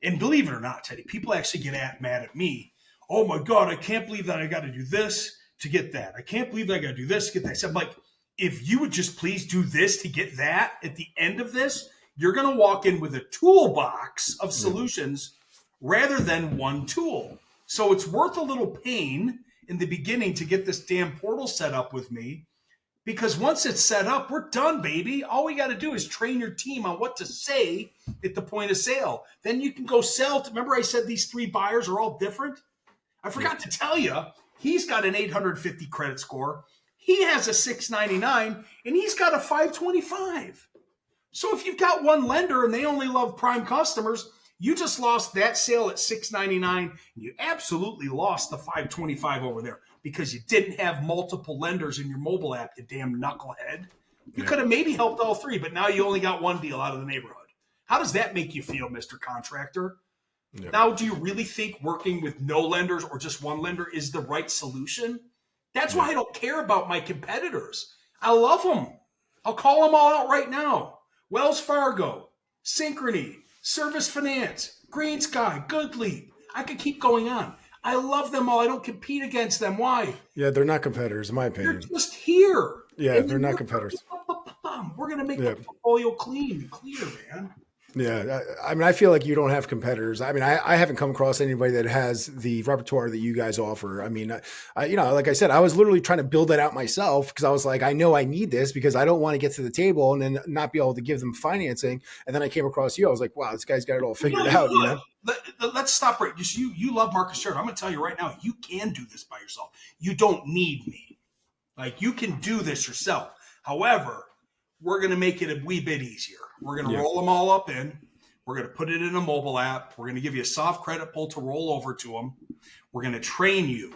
C: And believe it or not, Teddy, people actually get mad at me. Oh my God, I can't believe that I got to do this to get that. I can't believe that I got to do this to get that. So I'm like, if you would just please do this to get that at the end of this, you're going to walk in with a toolbox of solutions rather than one tool. So it's worth a little pain in the beginning to get this damn portal set up with me. Because once it's set up, we're done, baby. All we got to do is train your team on what to say at the point of sale. Then you can go sell. Remember I said these 3 buyers are all different? I forgot to tell you, he's got an 850 credit score. He has a 699, and he's got a 525. So if you've got one lender and they only love prime customers, you just lost that sale at 699, and you absolutely lost the 525 over there. Because you didn't have multiple lenders in your mobile app, you damn knucklehead. You could have maybe helped all 3, but now you only got one deal out of the neighborhood. How does that make you feel, Mr. Contractor? Yeah. Now, do you really think working with no lenders or just one lender is the right solution? That's why I don't care about my competitors. I love them. I'll call them all out right now. Wells Fargo, Synchrony, Service Finance, Green Sky, Good Leap. I could keep going on. I love them all. I don't compete against them. Why?
A: Yeah, they're not competitors, in my opinion.
C: They're just here.
A: Yeah, they're not competitors.
C: We're going to make the portfolio clear, man.
A: Yeah, I mean, I feel like you don't have competitors. I mean, I haven't come across anybody that has the repertoire that you guys offer. I mean, like I said, I was literally trying to build that out myself because I was like, I know I need this because I don't want to get to the table and then not be able to give them financing. And then I came across you. I was like, wow, this guy's got it all figured out. You know?
C: Let's stop right. Just you love Marcus Sheridan. I'm going to tell you right now, you can do this by yourself. You don't need me. Like, you can do this yourself. However, we're going to make it a wee bit easier. We're going to roll them all up in. We're going to put it in a mobile app. We're going to give you a soft credit pull to roll over to them. We're going to train you.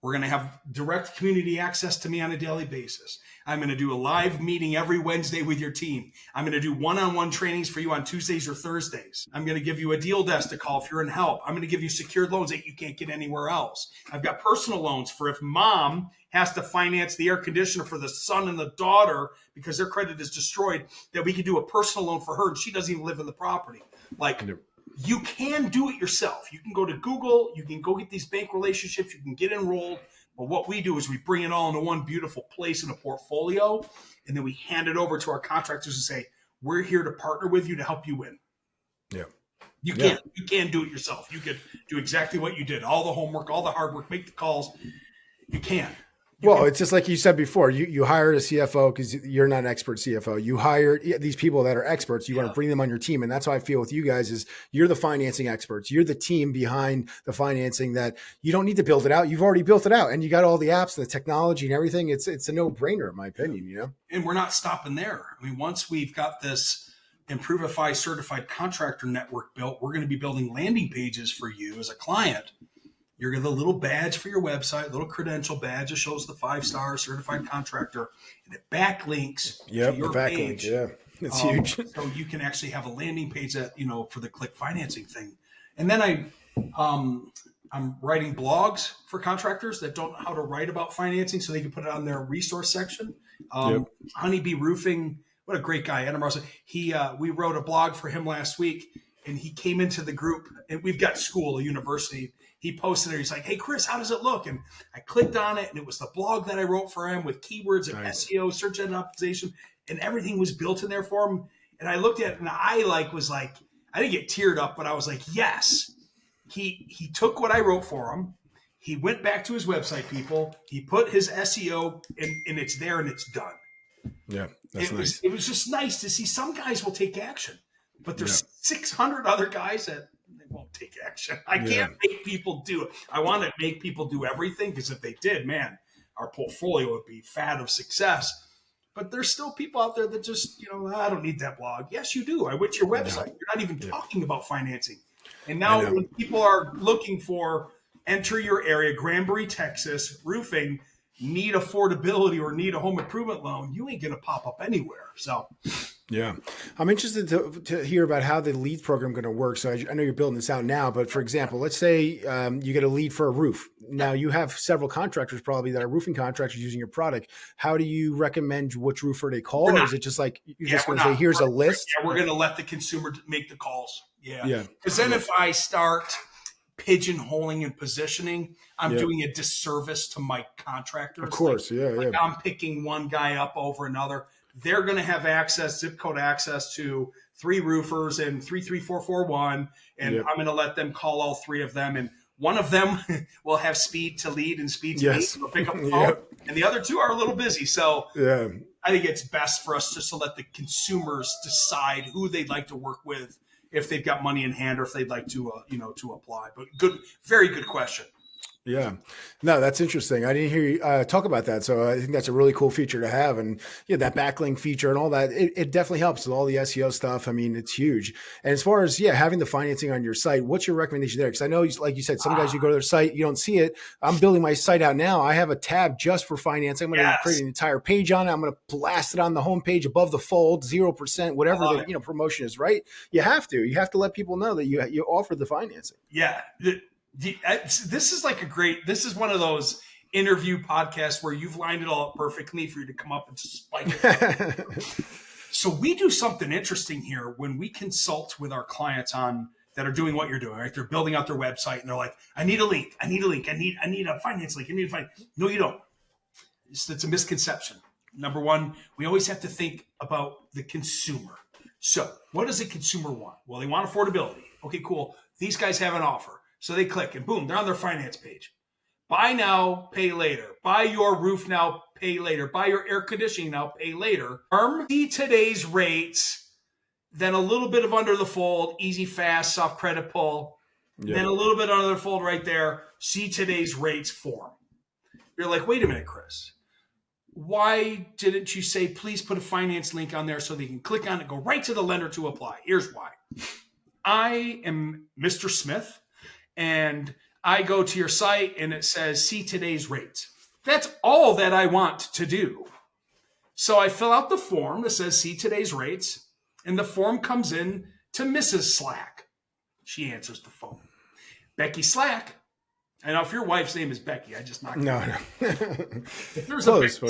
C: We're going to have direct community access to me on a daily basis. I'm going to do a live meeting every Wednesday with your team. I'm going to do one-on-one trainings for you on Tuesdays or Thursdays. I'm going to give you a deal desk to call if you're in help. I'm going to give you secured loans that you can't get anywhere else. I've got personal loans for if mom has to finance the air conditioner for the son and the daughter because their credit is destroyed, that we can do a personal loan for her and she doesn't even live in the property. Like, you can do it yourself. You can go to Google. You can go get these bank relationships. You can get enrolled. But what we do is we bring it all into one beautiful place in a portfolio, and then we hand it over to our contractors and say, we're here to partner with you to help you win.
A: Yeah.
C: You can do it yourself. You could do exactly what you did. All the homework, all the hard work, make the calls. You can.
A: It's just like you said before, you hired a CFO because you're not an expert CFO. You hired these people that are experts. You want to bring them on your team. And that's how I feel with you guys is you're the financing experts. You're the team behind the financing that you don't need to build it out. You've already built it out and you got all the apps, the technology and everything. It's a no brainer in my opinion, you know?
C: And we're not stopping there. I mean, once we've got this Improvified certified contractor network built, we're going to be building landing pages for you as a client. You're going to get a little badge for your website, little credential badge that shows the 5-star certified contractor, and it backlinks to your page.
A: That's huge.
C: So you can actually have a landing page that, for the click financing thing. And then I'm writing blogs for contractors that don't know how to write about financing, so they can put it on their resource section. Honeybee Roofing, what a great guy, Adam Russell. We wrote a blog for him last week, and he came into the group, and we've got a university. He posted it. He's like, "Hey, Chris, how does it look?" And I clicked on it, and it was the blog that I wrote for him with keywords and SEO, search engine optimization, and everything was built in there for him. And I looked at it, and I didn't get teared up, but I was like, yes. He took what I wrote for him. He went back to his website, people. He put his SEO, and it's there, and it's done.
A: Yeah, that's nice.
C: It was just nice to see some guys will take action, but there's 600 other guys that they won't take action. I can't make people do it. I want to make people do everything, because if they did, man, our portfolio would be fat of success. But there's still people out there that just, I don't need that blog. Yes, you do. I went to your website. You're not even talking about financing. And now when people are looking for enter your area, Granbury, Texas, roofing, need affordability or need a home improvement loan, you ain't going to pop up anywhere. So,
A: yeah, I'm interested to hear about how the lead program going to work. So I know you're building this out now, but for example, let's say you get a lead for a roof. Now you have several contractors probably that are roofing contractors using your product. How do you recommend which roofer they call? Or is it just like, you're just going to say, here's a list?
C: Yeah, we're going to let the consumer make the calls. Yeah. Because then if I start pigeonholing and positioning, I'm doing a disservice to my contractors.
A: Of course,
C: I'm picking one guy up over another. They're going to have zip code access to 3 roofers and 33441, and I'm going to let them call all 3 of them, and one of them will have speed to lead and speed to lead. They'll pick up the phone, and the other 2 are a little busy. So I think it's best for us just to let the consumers decide who they'd like to work with, if they've got money in hand, or if they'd like to, to apply. But very good question.
A: Yeah, no, that's interesting. I didn't hear you talk about that. So I think that's a really cool feature to have. And that backlink feature and all that, it definitely helps with all the SEO stuff. I mean, it's huge. And as far as, having the financing on your site, what's your recommendation there? Because I know, like you said, some guys, you go to their site, you don't see it. I'm building my site out now. I have a tab just for financing. I'm going to create an entire page on it. I'm going to blast it on the homepage above the fold, 0%, whatever the promotion is, right? You have to let people know that you offer the financing.
C: Yeah. This is one of those interview podcasts where you've lined it all up perfectly for you to come up and just spike it. So we do something interesting here when we consult with our clients that are doing what you're doing, right? They're building out their website and they're like, I need a link. I need a finance link. No, you don't. It's a misconception. Number one, we always have to think about the consumer. So what does the consumer want? Well, they want affordability. Okay, cool. These guys have an offer. So they click and boom, they're on their finance page. Buy now, pay later. Buy your roof now, pay later. Buy your air conditioning now, pay later. See today's rates, then a little bit of under the fold, easy, fast, soft credit pull. Then a little bit under the fold right there. See today's rates form. You're like, wait a minute, Chris. Why didn't you say, please put a finance link on there so they can click on it, go right to the lender to apply? Here's why. I am Mr. Smith. And I go to your site and it says, see today's rates. That's all that I want to do. So I fill out the form that says, see today's rates. And the form comes in to Mrs. Slack. She answers the phone. Becky Slack. I know if your wife's name is Becky, I just knocked
A: No.
C: If there's close,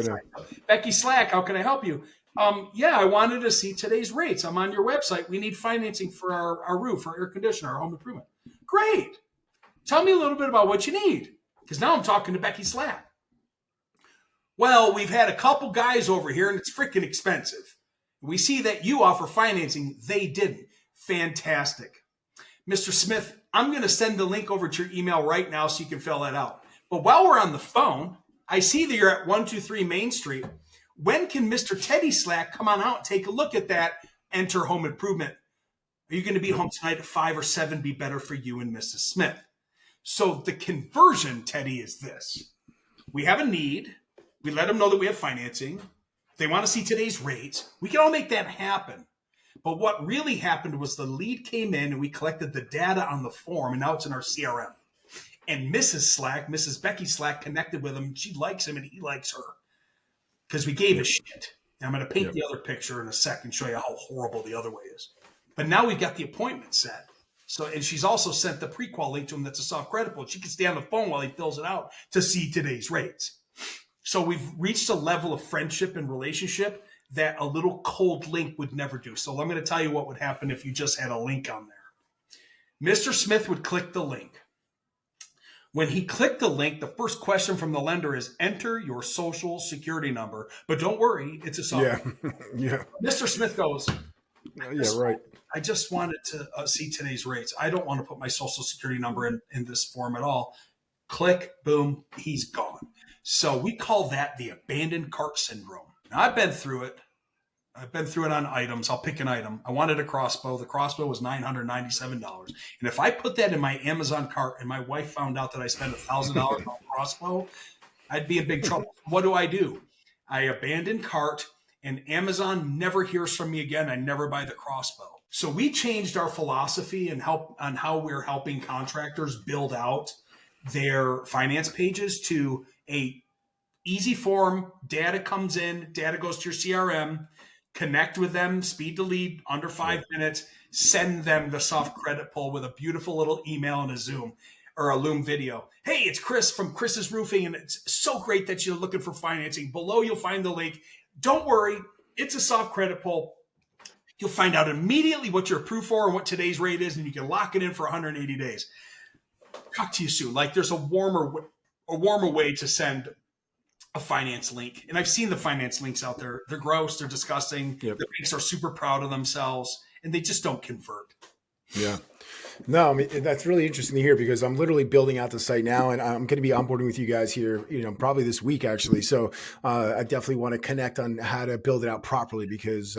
C: Becky Slack, how can I help you? I wanted to see today's rates. I'm on your website. We need financing for our roof, our air conditioner, our home improvement. Great. Tell me a little bit about what you need, because now I'm talking to Becky Slack. Well, we've had a couple guys over here, and it's freaking expensive. We see that you offer financing. They didn't. Fantastic. Mr. Smith, I'm going to send the link over to your email right now so you can fill that out. But while we're on the phone, I see that you're at 123 Main Street. When can Mr. Teddy Slack come on out and take a look at that? Enter home improvement. Are you going to be home tonight at 5 or 7? Be better for you and Mrs. Smith. So the conversion, Teddy, is this. We have a need. We let them know that we have financing. They want to see today's rates. We can all make that happen. But what really happened was the lead came in and we collected the data on the form, and now it's in our CRM. And Mrs. Becky Slack connected with him. She likes him and he likes her because we gave a shit. And I'm going to paint the other picture in a second, show you how horrible the other way is. But now we've got the appointment set. So, and she's also sent the pre-qual link to him that's a soft credit pull. She can stay on the phone while he fills it out to see today's rates. So we've reached a level of friendship and relationship that a little cold link would never do. So I'm going to tell you what would happen if you just had a link on there. Mr. Smith would click the link. When he clicked the link, the first question from the lender is enter your social security number. But don't worry, it's a soft.
A: Yeah.
C: Mr. Smith goes,
A: Right.
C: I just wanted to see today's rates. I don't want to put my social security number in this form at all. Click, boom, he's gone. So we call that the abandoned cart syndrome. Now, I've been through it. I've been through it on items. I'll pick an item. I wanted a crossbow. The crossbow was $997. And if I put that in my Amazon cart and my wife found out that I spent $1,000 on a crossbow, I'd be in big trouble. What do? I abandon cart, and Amazon never hears from me again. I never buy the crossbow. So we changed our philosophy and on how we're helping contractors build out their finance pages to a easy form. Data comes in, data goes to your CRM, connect with them, speed to lead under 5 minutes, send them the soft credit pull with a beautiful little email and a Zoom or a Loom video. Hey, it's Chris from Chris's Roofing, and it's so great that you're looking for financing. Below, you'll find the link. Don't worry, it's a soft credit pull. You'll find out immediately what you're approved for and what today's rate is, and you can lock it in for 180 days. Talk to you soon. Like, there's a warmer way to send a finance link. And I've seen the finance links out there. They're gross. They're disgusting. The banks are super proud of themselves, and they just don't convert.
A: Yeah. No, I mean, that's really interesting to hear because I'm literally building out the site now, and I'm going to be onboarding with you guys here, probably this week actually. So I definitely want to connect on how to build it out properly because,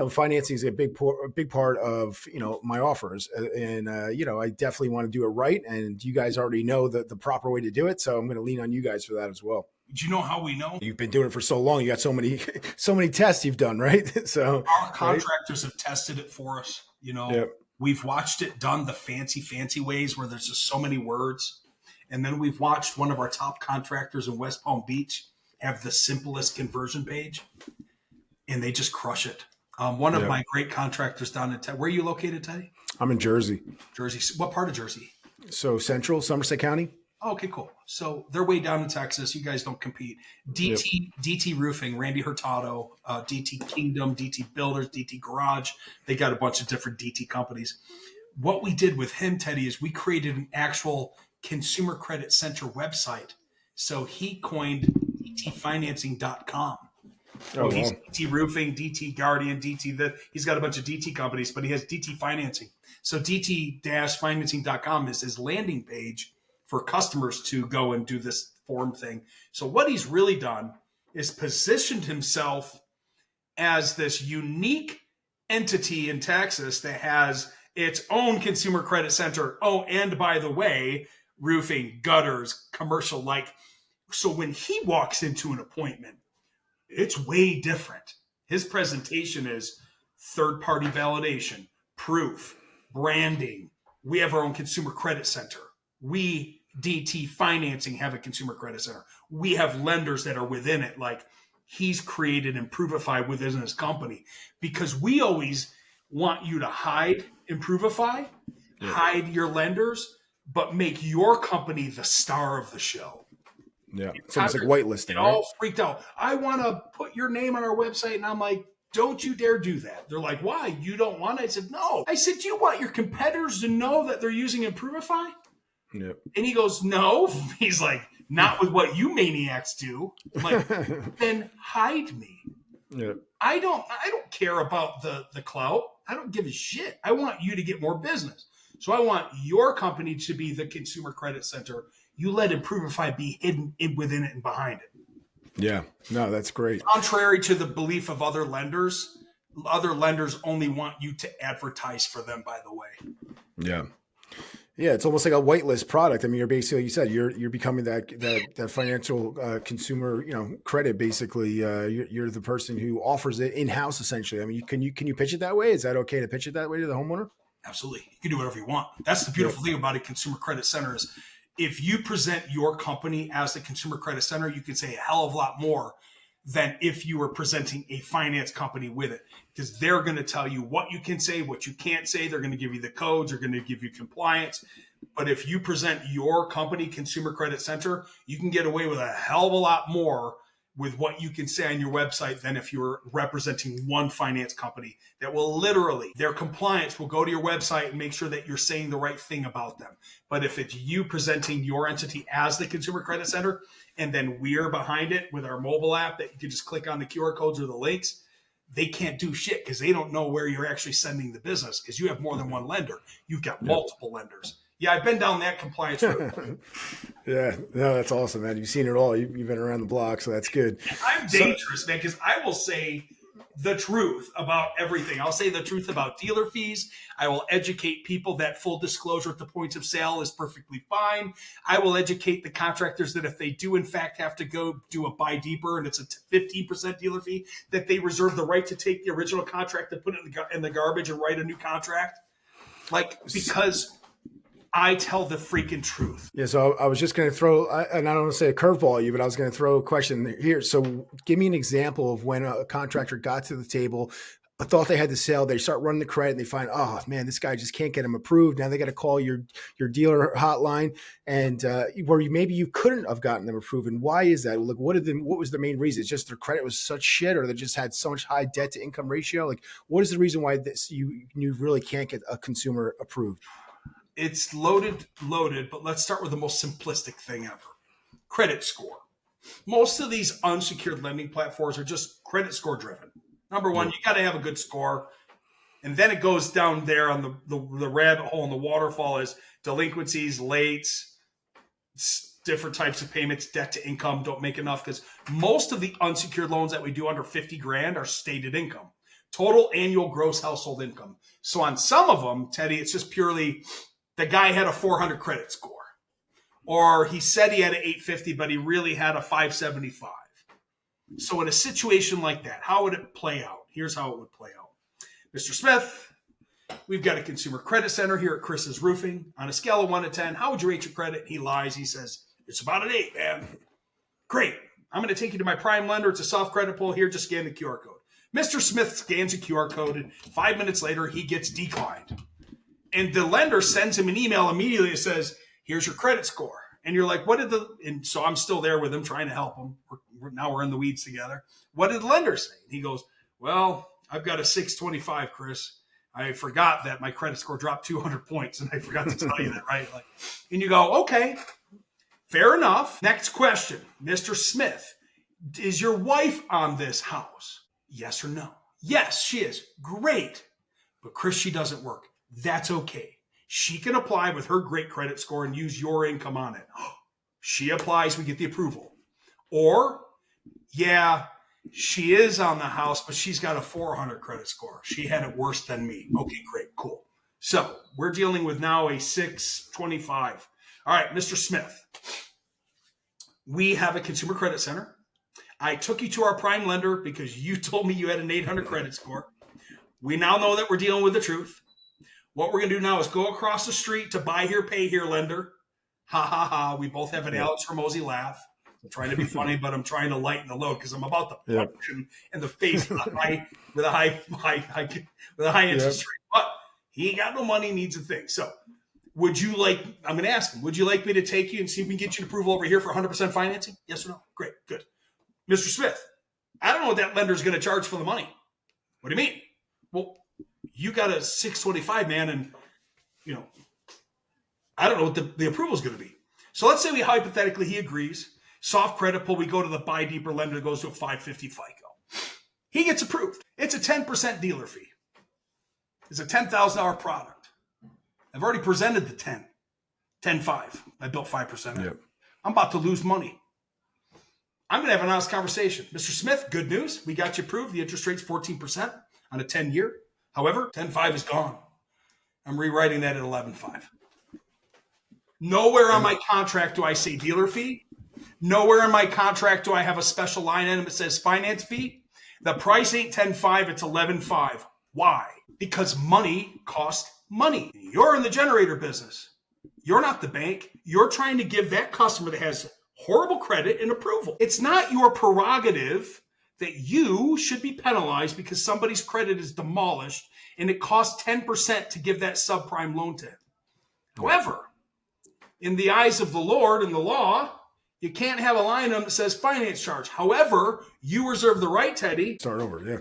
A: financing is a big part of, my offers. And, I definitely want to do it right. And you guys already know the proper way to do it. So I'm going to lean on you guys for that as well.
C: Do you know how we know?
A: You've been doing it for so long. You got so many tests you've done, right? So
C: our contractors have tested it for us, We've watched it done the fancy ways where there's just so many words. And then we've watched one of our top contractors in West Palm Beach have the simplest conversion page, and they just crush it. One of my great contractors down in where are you located, Teddy?
A: I'm in Jersey.
C: Jersey. What part of Jersey?
A: So Central, Somerset County.
C: Oh, okay, cool. So they're way down in Texas. You guys don't compete. DT Roofing, Randy Hurtado, DT Kingdom, DT Builders, DT Garage. They got a bunch of different DT companies. What we did with him, Teddy, is we created an actual consumer credit center website. So he coined dtfinancing.com.
A: Oh,
C: he's
A: wow.
C: DT Roofing, DT Guardian, he's got a bunch of DT companies, but he has DT Financing. So dt-financing.com is his landing page for customers to go and do this form thing. So what he's really done is positioned himself as this unique entity in Texas that has its own consumer credit center. Oh, and by the way, roofing, gutters, commercial, so when he walks into an appointment, it's way different. His presentation is third-party validation, proof, branding. We have our own consumer credit center. We, DT Financing, have a consumer credit center. We have lenders that are within it. He's created Improvified within his company because we always want you to hide Improvifi, hide your lenders, but make your company the star of the show.
A: Yeah. So it's like whitelisting.
C: All freaked out. I want to put your name on our website. And I'm like, don't you dare do that. They're like, why? You don't want it? I said, no. I said, do you want your competitors to know that they're using Improvifi?
A: Yep.
C: And he goes, no. He's like, not with what you maniacs do. I'm like, then hide me.
A: Yep.
C: I don't care about the clout. I don't give a shit. I want you to get more business. So I want your company to be the consumer credit center. You let Improvifi be hidden within it and behind it.
A: Yeah. No, that's great.
C: Contrary to the belief of other lenders only want you to advertise for them, by the way.
A: Yeah. Yeah, it's almost like a whitelist product. I mean, you're basically, you said you're becoming that financial consumer, credit. Basically, you're the person who offers it in house. Essentially, I mean, can you pitch it that way? Is that okay to pitch it that way to the homeowner?
C: Absolutely, you can do whatever you want. That's the beautiful thing about a consumer credit center is if you present your company as the consumer credit center, you can say a hell of a lot more than if you were presenting a finance company with it, because they're going to tell you what you can say, what you can't say. They're going to give you the codes. They're going to give you compliance. But if you present your company, Consumer Credit Center, you can get away with a hell of a lot more with what you can say on your website than if you were representing one finance company that will literally, their compliance will go to your website and make sure that you're saying the right thing about them. But if it's you presenting your entity as the Consumer Credit Center, and then we're behind it with our mobile app that you can just click on the QR codes or the links, they can't do shit because they don't know where you're actually sending the business, because you have more than one lender. You've got multiple lenders. Yeah, I've been down that compliance road.
A: Yeah, no, that's awesome, man. You've seen it all. You've been around the block, so that's good.
C: I'm dangerous, man, because I will say the truth about everything. I'll say the truth about dealer fees. I will educate people that full disclosure at the points of sale is perfectly fine. I will educate the contractors that if they do, in fact, have to go do a buy deeper and it's a 15% dealer fee, that they reserve the right to take the original contract and put it in the garbage and write a new contract. Because I tell the freaking truth.
A: Yeah, so I was just going to throw, and I don't want to say a curveball at you, but I was going to throw a question here. So give me an example of when a contractor got to the table, thought they had the sale, they start running the credit, and they find, oh man, this guy just can't get him approved. Now they got to call your dealer hotline, and where maybe you couldn't have gotten them approved. And why is that? Like, what was the main reason? It's just their credit was such shit, or they just had so much high debt to income ratio. Like, what is the reason why you really can't get a consumer approved?
C: It's loaded, but let's start with the most simplistic thing ever. Credit score. Most of these unsecured lending platforms are just credit score driven. Number one, you got to have a good score. And then it goes down there on the rabbit hole, and the waterfall is delinquencies, lates, different types of payments, debt to income don't make enough, because most of the unsecured loans that we do under 50 grand are stated income. Total annual gross household income. So on some of them, Teddy, it's just purely the guy had a 400 credit score, or he said he had an 850, but he really had a 575. So in a situation like that, how would it play out? Here's how it would play out. Mr. Smith, we've got a Consumer Credit Center here at Chris's Roofing. On a scale of 1 to 10, how would you rate your credit? He lies. He says, it's about an 8, man. Great. I'm going to take you to my prime lender. It's a soft credit pull. Here, just scan the QR code. Mr. Smith scans a QR code, and 5 minutes later, he gets declined. And the lender sends him an email immediately that says, here's your credit score. And you're like, and so I'm still there with him trying to help him. Now we're in the weeds together. What did the lender say? And he goes, well, I've got a 625, Chris. I forgot that my credit score dropped 200 points, and I forgot to tell you that, right? And you go, okay, fair enough. Next question. Mr. Smith, is your wife on this house? Yes or no? Yes, she is. Great. But Chris, she doesn't work. That's okay. She can apply with her great credit score and use your income on it. She applies, we get the approval. Or, yeah, she is on the house, but she's got a 400 credit score. She had it worse than me. Okay, great, cool. So we're dealing with now a 625. All right, Mr. Smith, we have a Consumer Credit Center. I took you to our prime lender because you told me you had an 800 credit score. We now know that we're dealing with the truth. What we're going to do now is go across the street to buy here, pay here lender. Ha, ha, ha. We both have an Alex Hormozy laugh. I'm trying to be funny, but I'm trying to lighten the load because I'm about to punch him in the face with a high interest rate. But he ain't got no money, needs a thing. So I'm going to ask him, would you like me to take you and see if we can get you approval over here for 100% financing? Yes or no? Great, good. Mr. Smith, I don't know what that lender is going to charge for the money. What do you mean? Well, you got a 625, man, and, I don't know what the approval is going to be. So let's say he agrees. Soft credit pull, we go to the buy deeper lender that goes to a 550 FICO. He gets approved. It's a 10% dealer fee. It's a $10,000 product. I've already presented the 10.5. I built 5%. Yep. I'm about to lose money. I'm going to have an honest conversation. Mr. Smith, good news. We got you approved. The interest rate's 14% on a 10-year. However, 10.5 is gone. I'm rewriting that at 11.5. Nowhere on my contract do I say dealer fee. Nowhere in my contract do I have a special line item that says finance fee. The price ain't 10.5, it's 11.5. Why? Because money costs money. You're in the generator business. You're not the bank. You're trying to give that customer that has horrible credit and approval. It's not your prerogative that you should be penalized because somebody's credit is demolished and it costs 10% to give that subprime loan to him. However, in the eyes of the Lord and the law, you can't have a line on that says finance charge. However, you reserve the right, Teddy,
A: Start over, yeah.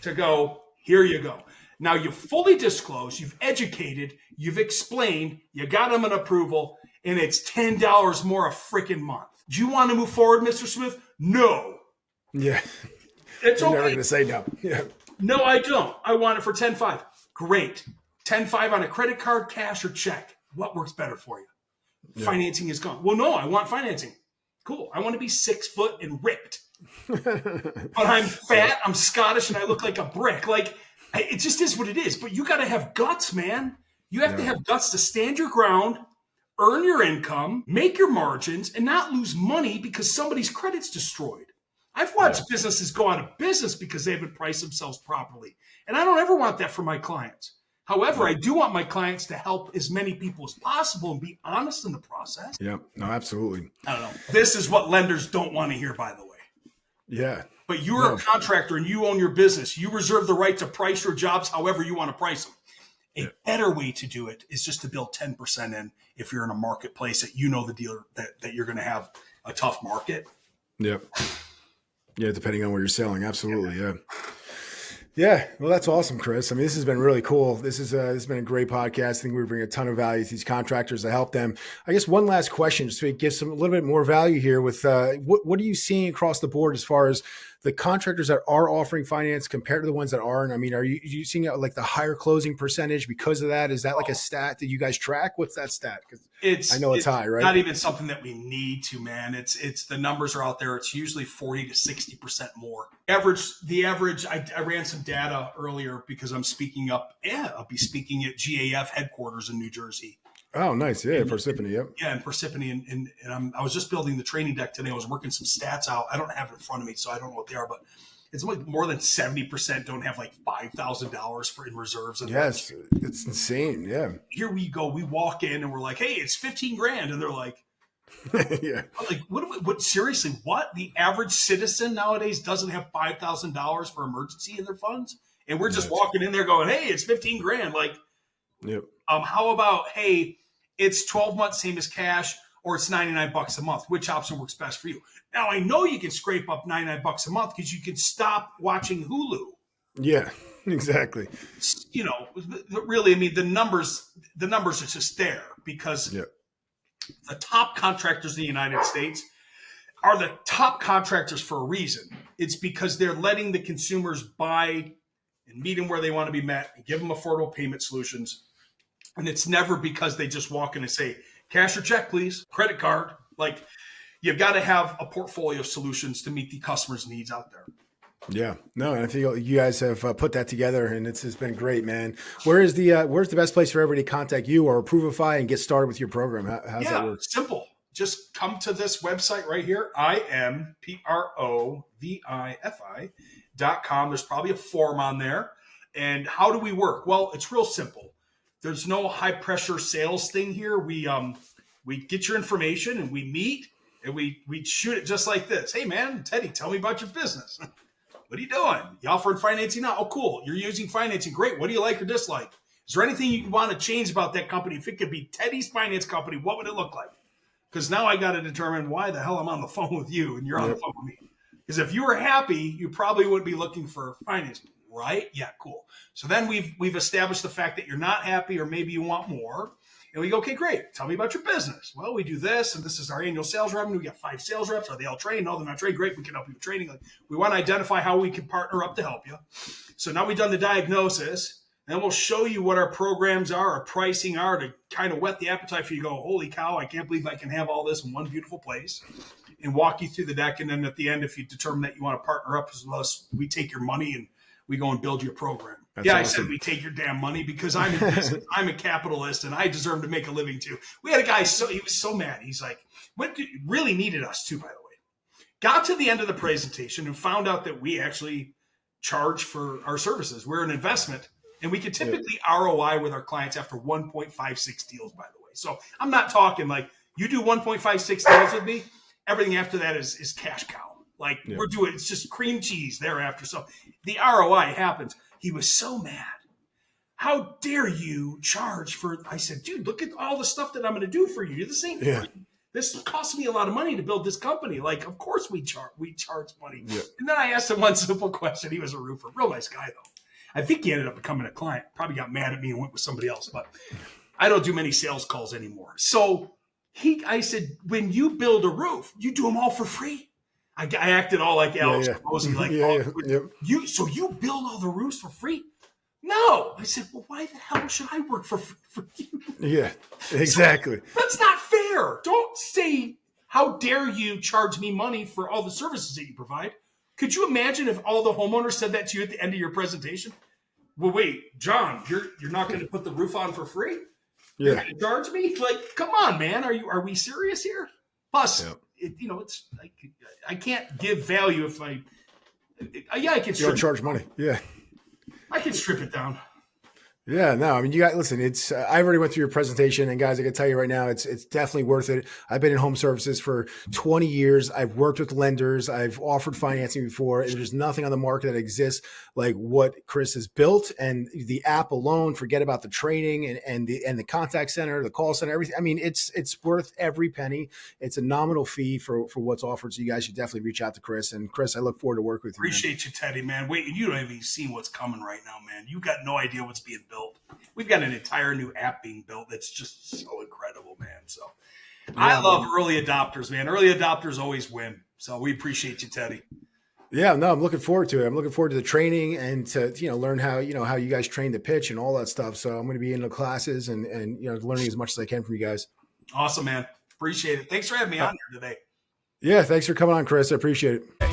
C: to go, here you go. Now you've fully disclosed, you've educated, you've explained, you got them an approval, and it's $10 more a freaking month. Do you want to move forward, Mr. Smith? No.
A: Yeah.
C: It's
A: You're
C: okay.
A: never going to say no. Yeah.
C: No, I don't. I want it for 10.5. Great. 10.5 on a credit card, cash, or check. What works better for you? Yeah. Financing is gone. Well, no, I want financing. Cool. I want to be 6 foot and ripped. But I'm fat, I'm Scottish, and I look like a brick. Like, it just is what it is. But you got to have guts, man. You have to have guts to stand your ground, earn your income, make your margins, and not lose money because somebody's credit's destroyed. I've watched businesses go out of business because they haven't priced themselves properly. And I don't ever want that for my clients. However, I do want my clients to help as many people as possible and be honest in the process.
A: Yeah, no, absolutely.
C: I don't know. This is what lenders don't want to hear, by the way.
A: Yeah.
C: But you're a contractor and you own your business. You reserve the right to price your jobs however you want to price them. A better way to do it is just to build 10% in if you're in a marketplace that you know the dealer that you're going to have a tough market.
A: Yep. Yeah, depending on what you're selling. Absolutely, yeah. Yeah, well, that's awesome, Chris. I mean, this has been really cool. This has been a great podcast. I think we bring a ton of value to these contractors to help them. I guess one last question, just to give a little bit more value here with what are you seeing across the board as far as the contractors that are offering finance compared to the ones that aren't? I mean, are you seeing like the higher closing percentage because of that? Is that like a stat that you guys track? What's that stat? I know it's high, right?
C: Not even something that we need to, man. It's the numbers are out there. It's usually 40 to 60% more. The average, I ran some data earlier because I'm speaking up. Yeah, I'll be speaking at GAF headquarters in New Jersey.
A: Oh, nice. Yeah, Parsippany. Yep.
C: Yeah, in Parsippany. And I was just building the training deck today. I was working some stats out. I don't have it in front of me, so I don't know what they are, but it's like more than 70% don't have like $5,000 in reserves. And
A: yes, it's insane. Yeah.
C: Here we go. We walk in and we're like, hey, it's $15,000. And they're like,
A: yeah.
C: I'm like, what, seriously, what? The average citizen nowadays doesn't have $5,000 for emergency in their funds? And we're just walking in there going, hey, it's $15,000. Like,
A: yep.
C: How about, hey, it's 12 months, same as cash, or it's $99 a month. Which option works best for you? Now, I know you can scrape up $99 a month because you can stop watching Hulu.
A: Yeah, exactly.
C: You know, really, I mean, the numbers are just there because the top contractors in the United States are the top contractors for a reason. It's because they're letting the consumers buy and meet them where they want to be met and give them affordable payment solutions. And it's never because they just walk in and say, cash or check, please, credit card. Like, you've got to have a portfolio of solutions to meet the customer's needs out there.
A: Yeah, no, and I think you guys have put that together, and it's been great, man. Where's the best place for everybody to contact you or Improvifi and get started with your program? How's that work?
C: Simple. Just come to this website right here, improvifi.com. There's probably a form on there. And how do we work? Well, it's real simple. There's no high pressure sales thing here. We get your information and we meet and we shoot it just like this. Hey man, Teddy, tell me about your business. What are you doing? You offering financing now? Oh, cool. You're using financing. Great. What do you like or dislike? Is there anything you want to change about that company? If it could be Teddy's finance company, what would it look like? Because now I got to determine why the hell I'm on the phone with you and you're on the phone with me. Because if you were happy, you probably wouldn't be looking for financing. Right? Yeah, cool. So then we've established the fact that you're not happy or maybe you want more. And we go, okay, great. Tell me about your business. Well, we do this, and this is our annual sales revenue. We got 5 sales reps. Are they all trained? No, they're not trained. Great. We can help you with training. Like, we want to identify how we can partner up to help you. So now we've done the diagnosis, and we'll show you what our programs are, our pricing are to kind of whet the appetite for you to go, holy cow, I can't believe I can have all this in one beautiful place, and walk you through the deck. And then at the end, if you determine that you want to partner up with us, we take your money and we go and build your program. That's awesome. I said we take your damn money because I'm I'm a capitalist and I deserve to make a living too. We had a guy, he was so mad. He's like, really needed us too, by the way. Got to the end of the presentation and found out that we actually charge for our services. We're an investment and we can typically ROI with our clients after 1.56 deals, by the way. So I'm not talking like you do 1.56 deals with me. Everything after that is cash cow. Like we're doing, it's just cream cheese thereafter. So the ROI happens. He was so mad. How dare you charge for, I said, dude, look at all the stuff that I'm going to do for you. This ain't free. This cost me a lot of money to build this company. Like, of course we charge money. Yeah. And then I asked him one simple question. He was a roofer. Real nice guy, though. I think he ended up becoming a client. Probably got mad at me and went with somebody else. But I don't do many sales calls anymore. So I said, when you build a roof, you do them all for free. I acted all like Alex Rosie, like, so you build all the roofs for free? No. I said, well, why the hell should I work for you?
A: Yeah, exactly.
C: So, that's not fair. Don't say, how dare you charge me money for all the services that you provide? Could you imagine if all the homeowners said that to you at the end of your presentation? Well, wait, John, you're not going to put the roof on for free? You're going to charge me? Like, come on, man. Are we serious here? Plus, it's like, I can't give value if I can
A: charge money. Yeah.
C: I can strip it down.
A: Yeah, no, I mean, listen, it's, I've already went through your presentation, and guys, I can tell you right now, it's definitely worth it. I've been in home services for 20 years. I've worked with lenders. I've offered financing before. There's nothing on the market that exists like what Chris has built, and the app alone, forget about the training and the contact center, the call center, everything. I mean, it's worth every penny. It's a nominal fee for what's offered. So you guys should definitely reach out to Chris. And Chris, I look forward to working with you.
C: Appreciate you, Teddy, man. Wait, you don't even see what's coming right now, man. You got no idea what's being built. We've got an entire new app being built that's just so incredible, man. So I love early adopters, man. Early adopters always win. So we appreciate you, Teddy.
A: Yeah, no, I'm looking forward to it. I'm looking forward to the training and to, learn how you guys train the pitch and all that stuff. So I'm going to be in the classes and learning as much as I can from you guys.
C: Awesome, man. Appreciate it. Thanks for having me on here today.
A: Yeah, thanks for coming on, Chris. I appreciate it.